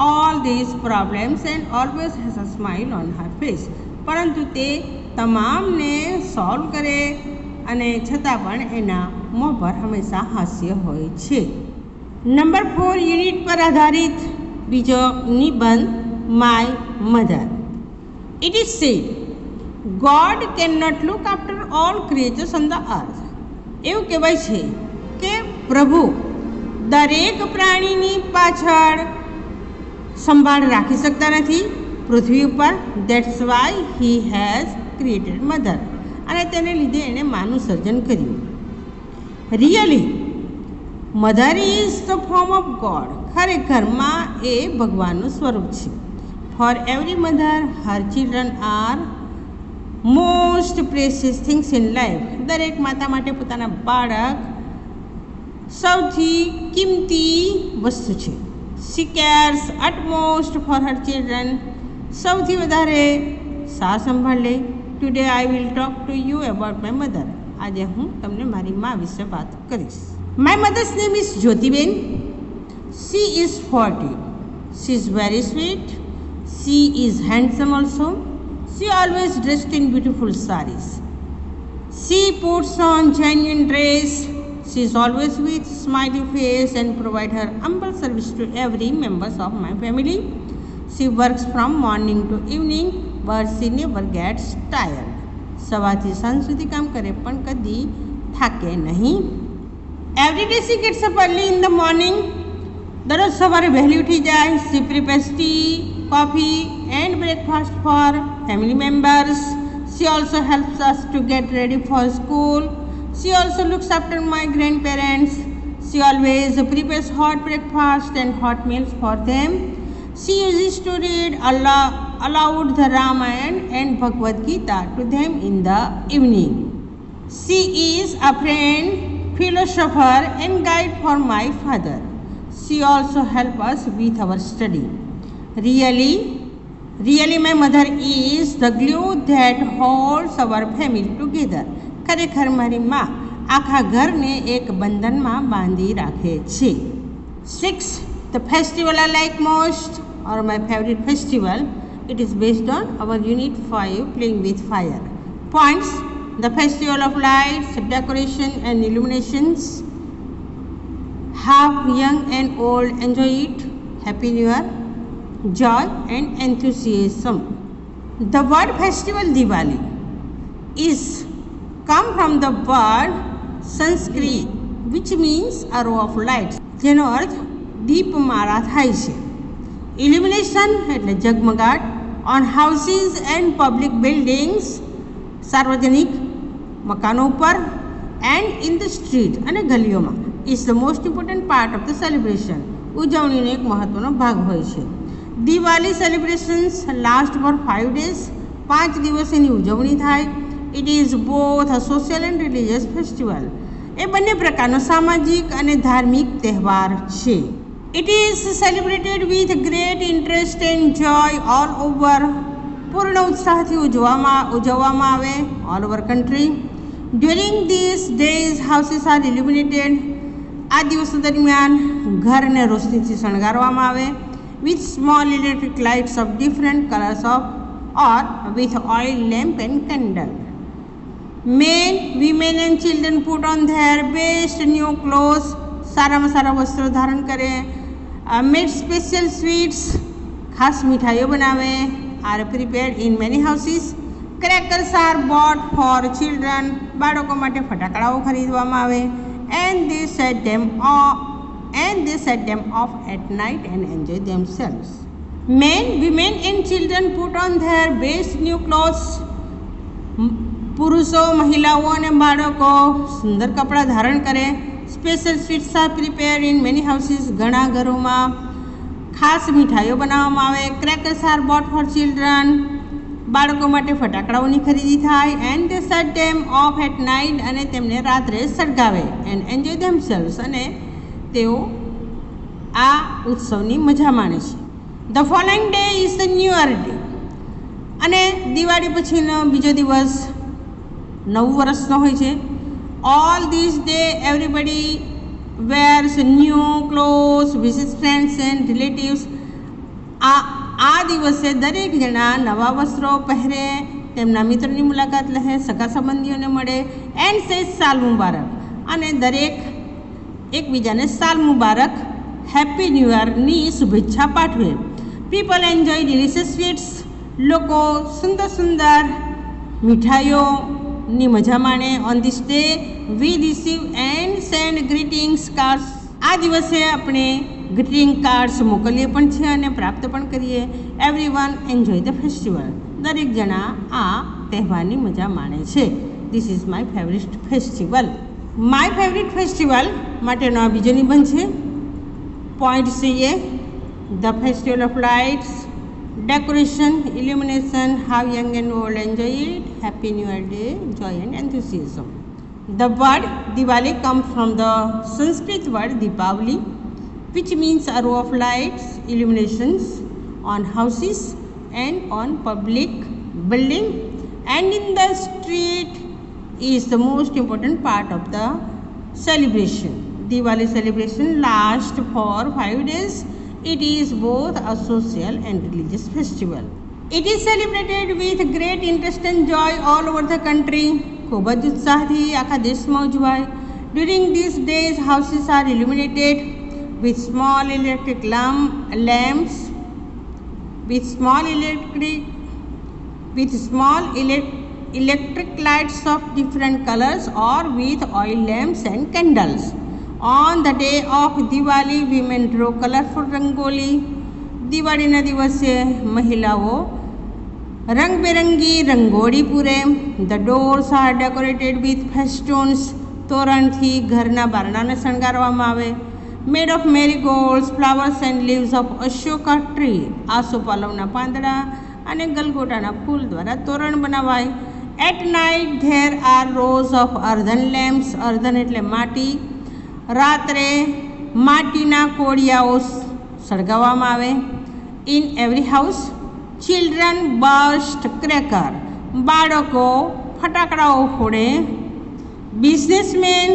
all these problems and always has a smile on her face. પરંતુ તે તમામને સોલ્વ કરે અને છતાં પણ એના મોં પર હંમેશા હાસ્ય હોય છે. નંબર 4 યુનિટ પર આધારિત બીજો નિબંધ my mother. It is said God can not look after all creatures on the earth. એવું કહેવાય છે કે પ્રભુ દરેક પ્રાણીની પાછળ સંભાળ રાખી શકતા નથી પૃથ્વી ઉપર. That's why he has created mother. અને તેને લીધે એણે માનું સર્જન કર્યું. Really mother is the form of God. ખરેખર માં એ ભગવાનનું સ્વરૂપ છે. For every mother her children are most precious things in life. દરેક માતા માટે પોતાના બાળક સૌથી કિંમતી વસ્તુ છે. She cares utmost for her children. સૌથી વધારે સાર સંભાળ લે. Today I will talk to you about my mother. આજે હું તમને મારી મા વિશે વાત કરીશ. My mother's name is Jyotiben. She is 40. She is very sweet. She is handsome also. She always dressed in beautiful sarees. She puts on genuine dress. She is always with smiley face and provide her humble service to every members of my family. She works from morning to evening, but she never gets tired. સવારથી સાંજ સુધી કામ કરે પણ કદી થાકે નહીં. Every day she gets up early in the morning. દરરોજ સવારે વહેલી ઉઠી જાય. She prepares tea, coffee and breakfast for family members. She also helps us to get ready for school. She also looks after my grandparents. She always prepares hot breakfast and hot meals for them. She uses to read aloud the Ramayana and Bhagavad Gita to them in the evening. She is a friend, philosopher and guide for my father. She also helps us with our study. Really my mother is the glue that holds our family together. ખરેખર મારી મા આખા ઘરને એક બંધનમાં બાંધી રાખે છે. 6. The festival I like most or my favorite festival, it is based on our unit 5 playing with fire. Points: the festival of lights, decoration and illuminations. How young and old enjoy it. Happy New Year. Joy and enthusiasm. The word festival Diwali is come from the word Sanskrit which means a row of lights. જેનો અર્થ દીપમાળા થાય છે. Illumination એટલે જગમગાટ on houses and public buildings, સાર્વજનિક મકાનો ઉપર and in the street અને ગલીઓમાં is the most important part of the celebration. ઉજવણીનો એક મહત્વનો ભાગ હોય છે. Diwali celebrations last for 5 days. 5 દિવસ એની ઉજવણી થાય. It is both a social and religious festival. એ બંને પ્રકારનો સામાજિક અને ધાર્મિક તહેવાર છે. It is celebrated with great interest and joy all over. પૂર્ણ ઉત્સાહથી ઉજવવામાં આવે all over country. During this days houses are illuminated. આ દિવસો દરમિયાન ઘરને રોશનીથી શણગારવામાં આવે with small electric lights of different colors or with oil lamp and candle. Men, women and children put on their best new clothes. સારામાં સારા વસ્ત્રો ધારણ કરે. Made special sweets. ખાસ મીઠાઈઓ બનાવે. Are prepared in many houses. Crackers are bought for children. બાળકો માટે ફટાકડાઓ ખરીદવામાં આવે. And they set them off at night and enjoy themselves. Men, women and children put on their best new clothes. પુરુષો, મહિલાઓ અને બાળકો સુંદર કપડાં ધારણ કરે. Special sweets are prepared in many houses. ઘણા ઘરોમાં ખાસ મીઠાઈઓ બનાવવામાં આવે. Crackers are bought for children. બાળકો માટે ફટાકડાઓની ખરીદી થાય. And they set them off at night. અને તેમને રાત્રે સળગાવે. And enjoy themselves. અને તેઓ આ ઉત્સવની મજા માણે છે. The following day is the new year day. અને દિવાળી પછીનો બીજો દિવસ નવું વર્ષનો હોય છે. All this day everybody wears new clothes, visits friends and relatives. આ દિવસે દરેક જણા નવા વસ્ત્રો પહેરે, તેમના મિત્રોની મુલાકાત લે, સગા સંબંધીઓને મળે. એન્ડ સેઝ સાલ મુબારક. અને દરેક એકબીજાને સાલ મુબારક, હેપી ન્યૂ યરની શુભેચ્છા પાઠવે. People enjoy delicious sweets. લોકો સુંદર સુંદર મીઠાઈઓની મજા માણે. On this day we receive and send greetings cards. આ દિવસે આપણે ગ્રીટિંગ કાર્ડ્સ મોકલીએ પણ છે અને પ્રાપ્ત પણ કરીએ. Every one enjoy the festival. દરેક જણા આ તહેવારની મજા માણે છે. This is my favourite festival. My favourite festival માટેનો આ બીજો નિબંધ છે. પોઈન્ટ્સ જોઈએ. The festival of lights, decoration, illumination, how young and old enjoy it, happy new year day, joy and enthusiasm. The word Diwali comes from the Sanskrit word Deepavali, which means a row of lights, illuminations on houses and on public building and in the street is the most important part of the celebration. Diwali celebration lasts for 5 days. It is both a social and religious festival. It is celebrated with great interest and joy all over the country. ખૂબ જ ઉત્સાહથી આખા દેશમાં ઉજવાય. During these days, houses are illuminated with small electric lamps, with small electric lights of different colors or with oil lamps and candles. On the day of Diwali, women draw colorful rangoli. દિવાળીના દિવસે મહિલાઓ રંગબેરંગી રંગોળી પૂરે. The doors are decorated with festoons. તોરણથી ઘરના બારણાને શણગારવામાં આવે. Made of marigolds, flowers and leaves of Ashoka tree. આસોપાલવના પાંદડા અને ગલગોટાના ફૂલ દ્વારા તોરણ બનાવાય. At night there are rows of earthen lamps. earthen એટલે માટી. રાત્રે માટીના કોળિયાઓ સળગાવવામાં આવે. In every house children burst cracker. બાળકો ફટાકડાઓ ફોડે. બિઝનેસમેન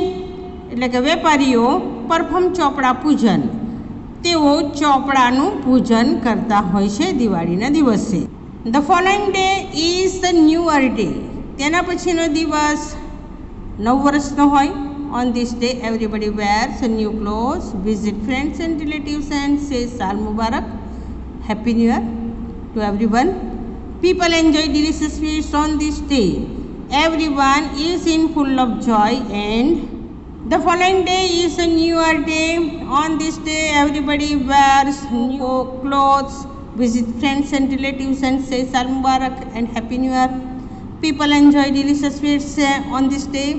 એટલે કે વેપારીઓ પરફમ ચોપડા પૂજન. તેઓ ચોપડાનું પૂજન કરતા હોય છે દિવાળીના દિવસે. The following day is the new year day. તેના પછીનો દિવસ નવ વર્ષનો હોય. On this day, everybody wears new clothes, visit friends and relatives and says Saal Mubarak, Happy New Year to everyone. People enjoy delicious sweets on this day. Everyone is in full of joy and the following day is a New Year day. On this day, everybody wears new clothes, visit friends and relatives and says Saal Mubarak and Happy New Year. People enjoy delicious sweets on this day.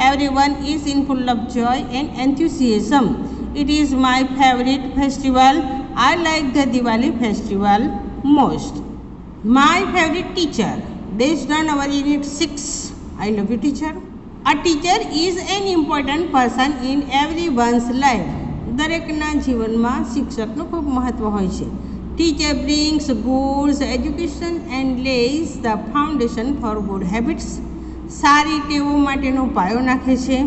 Everyone is in full of joy and enthusiasm. It is my favorite festival. I like the Diwali festival most. My favorite teacher, based on our unit 6. I love you teacher. A teacher is an important person in everyone's life. દરેકના જીવનમાં શિક્ષકનું ખૂબ મહત્ત્વ હોય છે. Teacher brings good education and lays the foundation for good habits. સારી ટેવો માટેનો પાયો નાખે છે.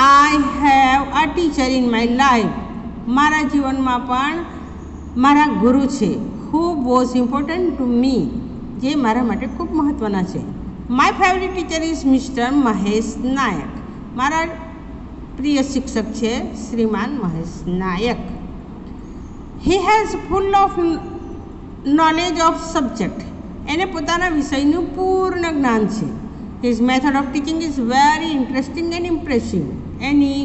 I have a teacher in my life. મારા જીવનમાં પણ મારા ગુરુ છે. Who was important to me. જે મારા માટે ખૂબ મહત્ત્વના છે. My favourite teacher is mister Mahesh Nayak. મારા પ્રિય શિક્ષક છે શ્રીમાન Mahesh Nayak. He has full of knowledge of subject. એને પોતાના વિષયનું પૂર્ણ જ્ઞાન છે. His method of teaching is very interesting and impressive. એની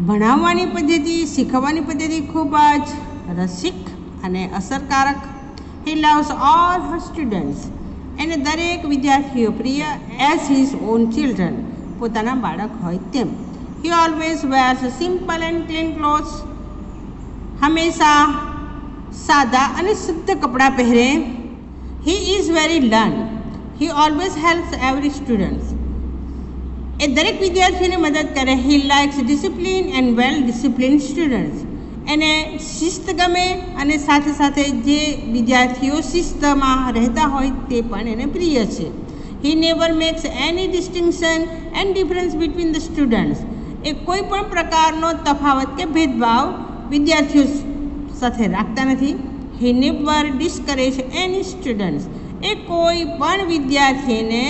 ભણાવવાની પદ્ધતિ, શીખવવાની પદ્ધતિ ખૂબ જ રસિક અને અસરકારક. He loves all her students. એને દરેક વિદ્યાર્થીઓ પ્રિય as his own children. પોતાના બાળક હોય તેમ. He always wears simple and clean clothes. હંમેશા સાદા અને શુદ્ધ કપડાં પહેરે. He is very learn. He always helps every student. એ દરેક વિદ્યાર્થીઓને મદદ કરે. He likes discipline and well discipline students. એને શિસ્ત ગમે અને સાથે સાથે જે વિદ્યાર્થીઓ શિસ્તમાં રહેતા હોય તે પણ એને પ્રિય છે. He never makes any distinction and difference between the students. એ કોઈ પણ પ્રકારનો તફાવત કે ભેદભાવ વિદ્યાર્થીઓ સાથે રાખતા નથી. He never discourage any students. એ કોઈ પણ વિદ્યાર્થીને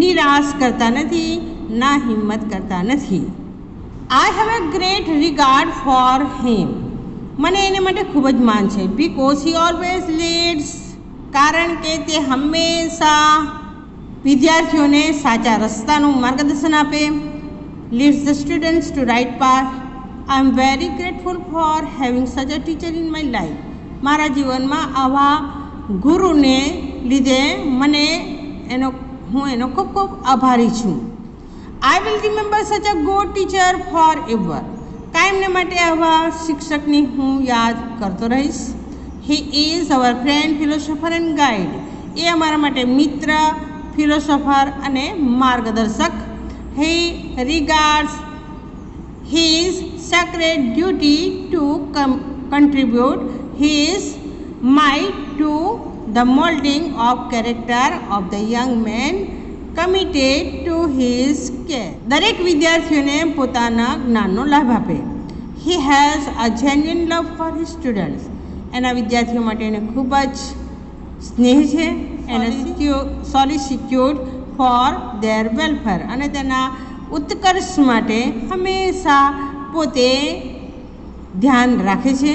નિરાશ કરતા નથી, ના હિંમત કરતા નથી. I have a great regard for him. મને એને માટે ખૂબ જ માન છે. Because he always leads. કારણ કે તે હંમેશા વિદ્યાર્થીઓને સાચા રસ્તાનું માર્ગદર્શન આપે. Leads the students to right path. I am very grateful for having such a teacher in my life. મારા જીવનમાં આવા ગુરુને લીધે હું એનો ખૂબ ખૂબ આભારી છું. આઈ will remember such a good teacher forever. કાયમને માટે આવા શિક્ષકની હું યાદ કરતો રહીશ. He is our friend, philosopher and guide. એ અમારા માટે મિત્ર, ફિલોસોફર અને માર્ગદર્શક. He regards his sacred duty to contribute his might to the molding of character of the young man committed to his care. દરેક વિદ્યાર્થીઓને પોતાના જ્ઞાનનો લાભ આપે. He has a genuine love for his students. એના વિદ્યાર્થીઓ માટે એને ખૂબ જ સ્નેહ છે. એને સોલિસિટ્યુડ ફોર ધેર વેલફેર. અને તેના ઉત્કર્ષ માટે હંમેશા પોતે ધ્યાન રાખે છે.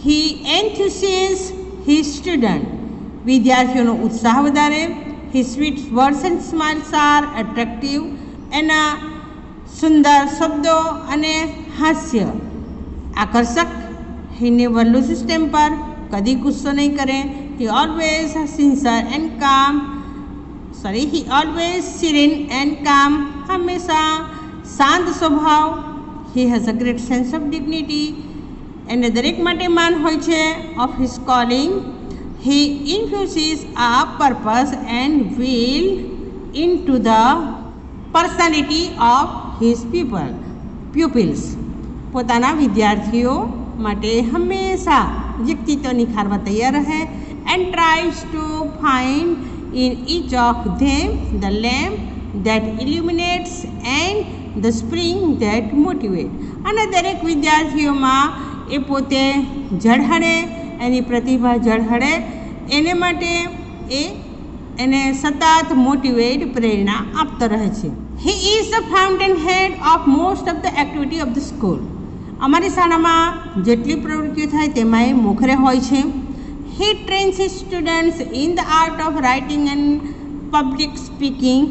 He enthuses he student. વિદ્યાર્થીઓનો ઉત્સાહ વધારે. He sweet words and smiles are attractive. એના સુંદર શબ્દો અને હાસ્ય આકર્ષક. He never loses temper. કદી ગુસ્સો નહીં કરે. હી ઓલવેઝ સિન્સર એન્ડ કામ. હી ઓલવેઝ સિરેન એન્ડ કામ. હંમેશા શાંત સ્વભાવ. He has a great sense of dignity. એને દરેક માટે માન હોય છે. Of his calling. He infuses a purpose and will into the personality of his pupils. પોતાના વિદ્યાર્થીઓ માટે હંમેશા વ્યક્તિત્વ નિખારવા તૈયાર રહે. And tries to find in each of them the lamp that illuminates and the spring that motivates. અને દરેક વિદ્યાર્થીઓમાં એ પોતે ઝળહળે, એની પ્રતિભા ઝળહળે, એને માટે એને સતત મોટિવેટ પ્રેરણા આપતો રહે છે. He is the fountain head of most of the activity of the school. અમારી શાળામાં જેટલી પ્રવૃત્તિઓ થાય તેમાં એ મોખરે હોય છે. He trains his students in the art of writing and public speaking.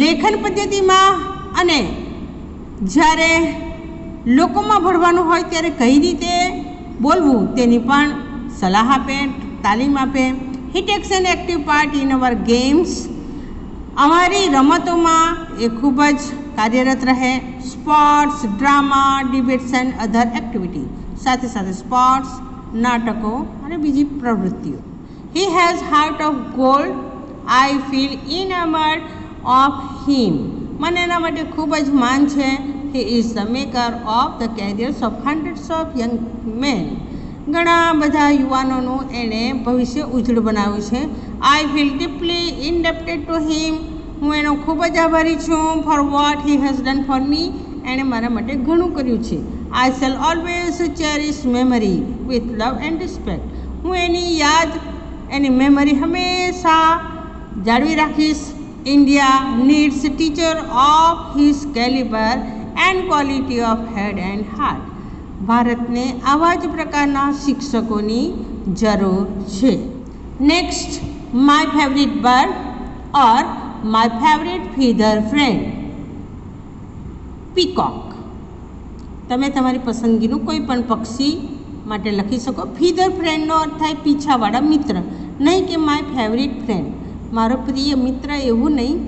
લેખન પદ્ધતિમાં અને જ્યારે લોકોમાં ભળવાનું હોય ત્યારે કઈ રીતે બોલવું તેની પણ સલાહ આપે, તાલીમ આપે. He takes an active part in our games. અમારી રમતોમાં એ ખૂબ જ કાર્યરત રહે. Sports, drama, debates and other activity. સાથે સાથે સ્પોર્ટ્સ, નાટકો અને બીજી પ્રવૃત્તિઓ. He has heart of gold. I feel enamoured of him. મને એના માટે ખૂબ જ માન છે. He is the maker of the careers of hundreds of young men. ઘણા બધા યુવાનોનું એણે ભવિષ્ય ઉજ્જવળ બનાવ્યું છે. I feel deeply indebted to him. હું એનો ખૂબ જ આભારી છું. For what he has done for me. એણે મારા માટે ઘણું કર્યું છે. I shall always cherish memory with love and respect. હું એની યાદ, એની મેમરી હંમેશા જાળવી રાખીશ. India needs teacher of his calibre and quality of head and heart. ભારતને આવા જ પ્રકારના શિક્ષકોની જરૂર છે. Next, my favourite bird or my favourite feather friend. Peacock. તમે તમારી પસંદગીનું કોઈ પણ પક્ષી માટે લખી શકો. ફીધર ફ્રેન્ડનો અર્થ થાય પીછાવાળા મિત્ર. નહીં કે માય ફેવરિટ ફ્રેન્ડ, મારો પ્રિય મિત્ર, એવું નહીં.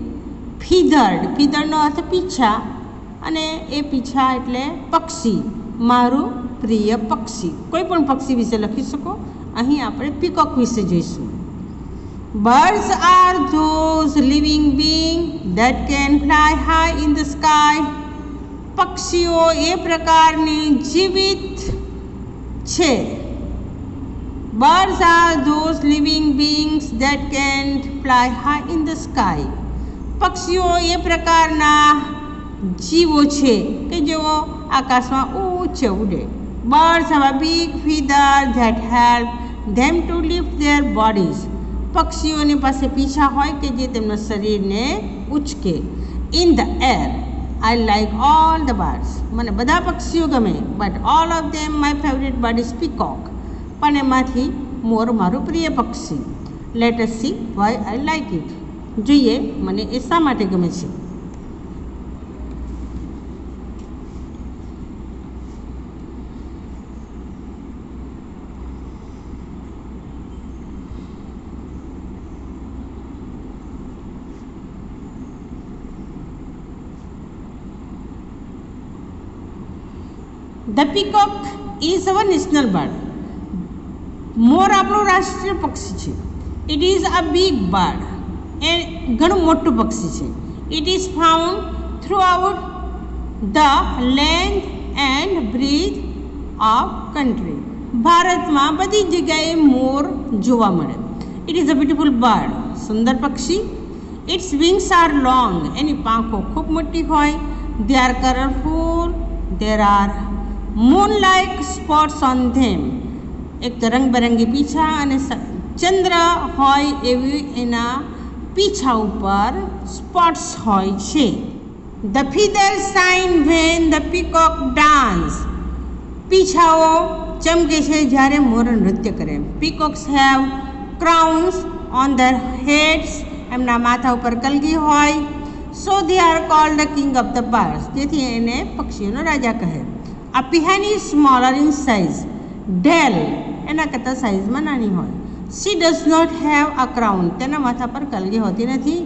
ફીધર્ડ, ફીધરનો અર્થ પીછા, અને એ પીછા એટલે પક્ષી. મારું પ્રિય પક્ષી. કોઈ પણ પક્ષી વિશે લખી શકો. અહીં આપણે પીકોક વિશે જોઈશું. Birds are those living being that can fly high in the sky. પક્ષીઓ એ પ્રકારની જીવિત છે. Birds are those living beings that can fly high in the sky. પક્ષીઓ એ પ્રકારના જીવો છે કે જેઓ આકાશમાં ઊંચે ઉડે. Birds have a big feather that help them to lift their bodies. પક્ષીઓની પાસે પીછા હોય કે જે તેમના શરીરને ઉચકે. In the air I like all the birds. મને બધા પક્ષીઓ ગમે, but all of them my favourite bird is peacock. પણ એમાંથી મોર મારું પ્રિય પક્ષી. Let us see why I like it. જોઈએ મને એ શા માટે ગમે છે. The peacock is our national bird. મોર આપણું રાષ્ટ્રીય પક્ષી છે. It is a big bird. એ ઘણું મોટું પક્ષી છે. It is found through the land and breadth of country. ભારતમાં બધી જગ્યાએ મોર જોવા મળે. It is a beautiful bird. સુંદર પક્ષી. Its wings are long. એની પાંખો ખૂબ મોટી હોય. They are colourful. There are moon like spots on them. એક તો રંગબેરંગી પીછા અને ચંદ્ર હોય એવી એના પીછા ઉપર સ્પોટ્સ હોય છે. The feather shine when the peacock dance. પીછાઓ ચમકે છે જ્યારે મોર નૃત્ય કરે. Peacocks have crowns on their heads. એમના માથા ઉપર કલગી હોય. So they are called the king of the birds. જેથી એને પક્ષીઓનો રાજા કહે. A peahen is smaller in size. ઢેલ એના કરતાં સાઇઝમાં નાની હોય. She does not have a crown. તેના માથા પર કલગી હોતી નથી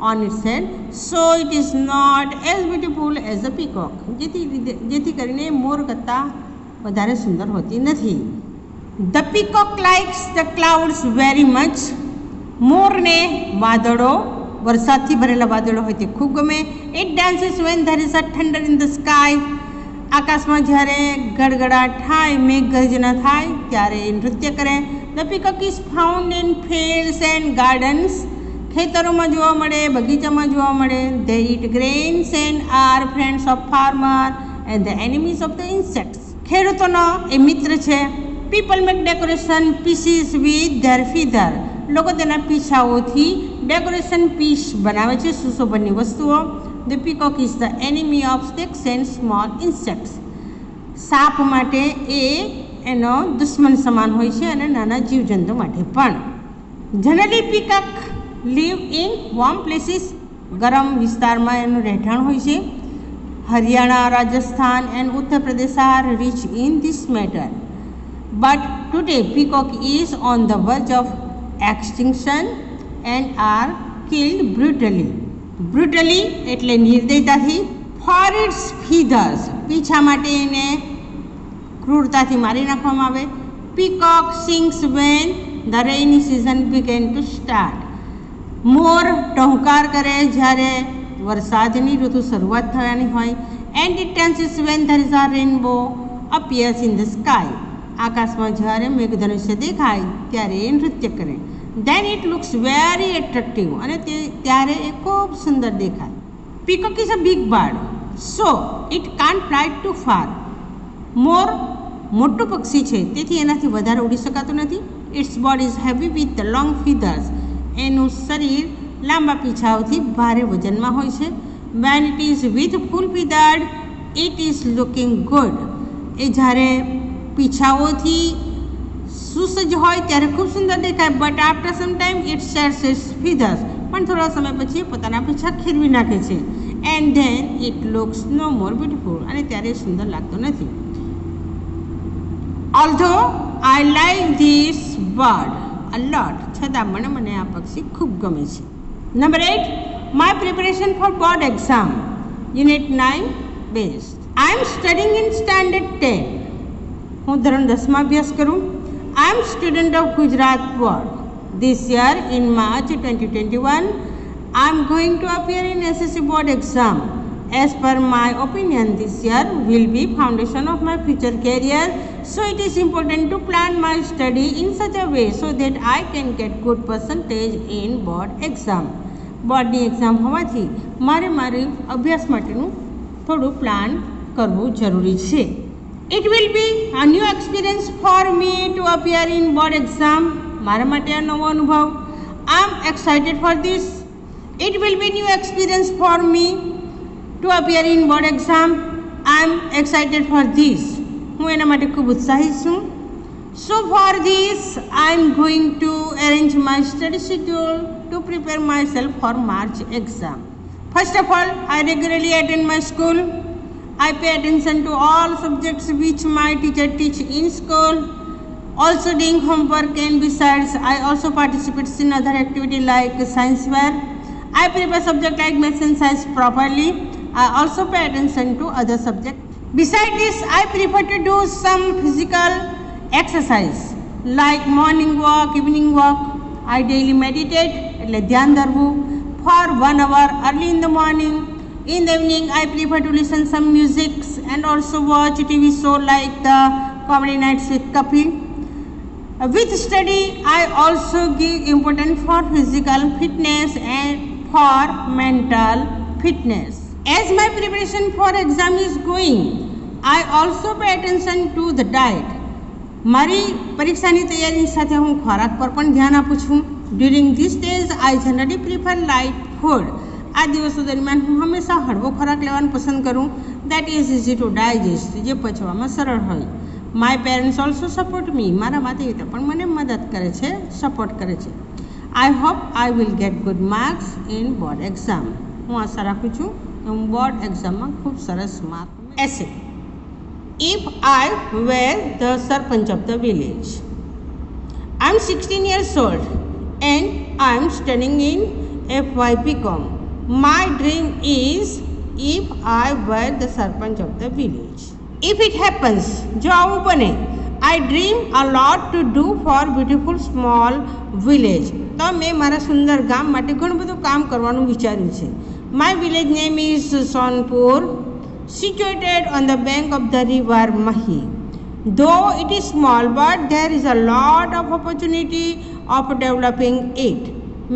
on its head. So it is not as beautiful as a peacock. જેથી કરીને મોર કરતાં વધારે સુંદર હોતી નથી. The peacock likes the clouds very much. મોરને વાદળો, વરસાદથી ભરેલા વાદળો હોય તે ખૂબ ગમે. It dances when there is a thunder in the sky. આકાશમાં જ્યારે ગડગડાટ થાય, મેઘગર્જના થાય ત્યારે એ નૃત્ય કરે. The peacock is found in fields and gardens. ખેતરોમાં જોવા મળે, બગીચામાં જોવા મળે. They it grains and are friends of farmer and the enemies of the insects. ખેડૂતોનો એ મિત્ર છે. People make decoration pieces with their ફીધર. લોકો તેના પીછાઓથી ડેકોરેશન પીસ બનાવે છે, સુશોભનની વસ્તુઓ. The peacock is the enemy of snakes and small insects. સાપ માટે એ એનો દુશ્મન સમાન હોય છે અને નાના જીવજંતુ માટે પણ. Generally peacock live in warm places. ગરમ વિસ્તારમાં એનું રહેઠાણ હોય છે. Haryana, Rajasthan and Uttar Pradesh are rich in this matter. But today peacock is on the verge of extinction and are killed brutally. Brutally એટલે નિર્દયતાથી. Four it's ફીધર્સ. પીછા માટે એને ક્રૂરતાથી મારી નાખવામાં આવે. Peacock sings when the rainy season began to start. મોર ટહુકાર કરે જ્યારે વરસાદની ઋતુ શરૂઆત થવાની હોય. And it dances when there is a rainbow appears in the sky. આકાશમાં જ્યારે મેઘધનુષ્ય દેખાય ત્યારે એ નૃત્ય કરે. Then it looks very attractive. અને ત્યારે એ ખૂબ સુંદર દેખાય. Peacock is a big bird, so it can't fly too far. મોર મોટું પક્ષી છે તેથી એનાથી વધારે ઉડી શકાતું નથી. Its body is heavy with the long feathers. એનું શરીર લાંબા પીછાઓથી ભારે વજનમાં હોય છે. When it is with full feathered it is looking good. એ જ્યારે પીછાઓથી સુસજ્જ હોય ત્યારે ખૂબ સુંદર દેખાય. But after some time it sheds its feathers. પણ થોડા સમય પછી પોતાના પીછા ખીરવી નાખે છે. And then it looks no more beautiful. અને ત્યારે સુંદર લાગતો નથી. Although I like this bird a lot. છતાં પણ મને આ પક્ષી ખૂબ ગમે છે. Number 8, my preparation for board exam unit 9 best. I am studying in standard 10. હું ધોરણ 10માં અભ્યાસ કરું. I am student of Gujarat board. This year in March 2021, I am going to appear in SSC board exam. As per my opinion, this year will be foundation of my future career. So it is important to plan my study in such a way so that I can get good percentage in board exam. બોર્ડની exam હોવાથી મારે અભ્યાસ માટેનું થોડું plan કરવું જરૂરી છે. It will be a new experience for me to appear in board exam. મારા માટે આ નવો અનુભવ. I am excited for this. It will be new experience for me to appear in board exam. I am excited for this. હું એના માટે ખૂબ ઉત્સાહિત છું. So for this, I am going to arrange my study schedule to prepare myself for March exam. First of all, I regularly attend my school. I pay attention to all subjects which my teacher teach in school. Also doing homework, and besides, I also participate in other activity like science fair. I prepare subject like maths and science properly. I also pay attention to other subjects. Besides this, I prefer to do some physical exercise like morning walk, evening walk. I daily meditate, એટલે ધ્યાન ધરવું, for 1 hour early in the morning. In the evening, I prefer to listen some music and also watch TV show like the Comedy Nights with Kapil. With study, I also give importance for physical fitness and for mental fitness. As my preparation for exam is going, I also pay attention to the diet. મારી પરીક્ષાની તૈયારી સાથે હું ખોરાક પર પણ ધ્યાન આપું છું. During this days I generally prefer light food. આ દિવસો દરમિયાન હું હંમેશા હળવો ખોરાક લેવાનું પસંદ કરું. That is easy to digest, જે પચવામાં સરળ હોય. માય પેરેન્ટ્સ ઓલ્સો સપોર્ટ મી. મારા માતા પિતા પણ મને મદદ કરે છે, સપોર્ટ કરે છે. I hope I will get good marks in board exam. હું આશા રાખું છું કે હું બોર્ડ એક્ઝામમાં ખૂબ સરસ mark essay. If I were the Sarpanch of the village. I am 16 years old and I am studying in FYPCom. My dream is if I were the Sarpanch of the village. If it happens, jo avu bane, I dream a lot to do for beautiful small village. તો મેં મારા સુંદર ગામ માટે ઘણું બધું કામ કરવાનું વિચાર્યું છે. My village name is Sonpur, situated on the bank of the river Mahi. Though it is small, but there is a lot of opportunity of developing it.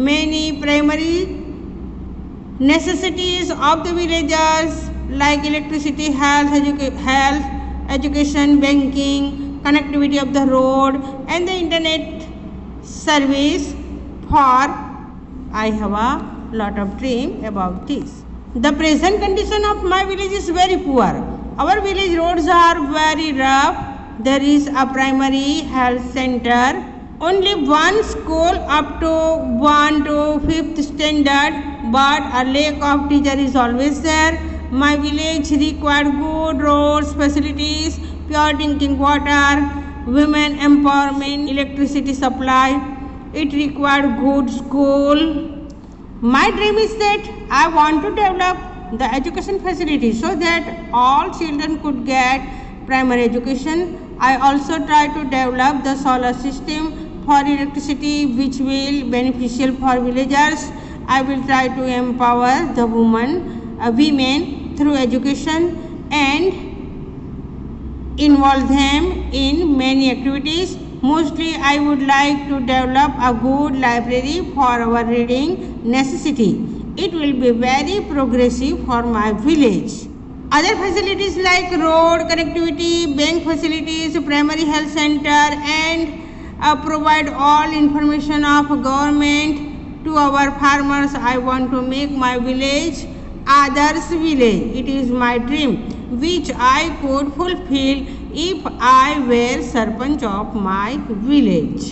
Many primary necessities of the villagers like electricity, health, education, banking, connectivity of the road and the internet service. For I have a lot of dream about this. The present condition of my village is very poor. Our village roads are very rough. There is a primary health center, only one school up to 1 to 5th standard, but a lack of teacher is always there. My village required good roads, facilities, pure drinking water, women empowerment, electricity supply. It required good school. My dream is that I want to develop the education facility so that all children could get primary education. I also try to develop the solar system for electricity which will beneficial for villagers. I will try to empower the women through education and involve them in many activities. Mostly I would like to develop a good library for our reading necessity. It will be very progressive for my village. Other facilities like road connectivity, bank facilities, primary health center and provide all information of government to our farmers. I want to make my village others village. It is my dream which I could fulfill if I were Sarpanch of my village.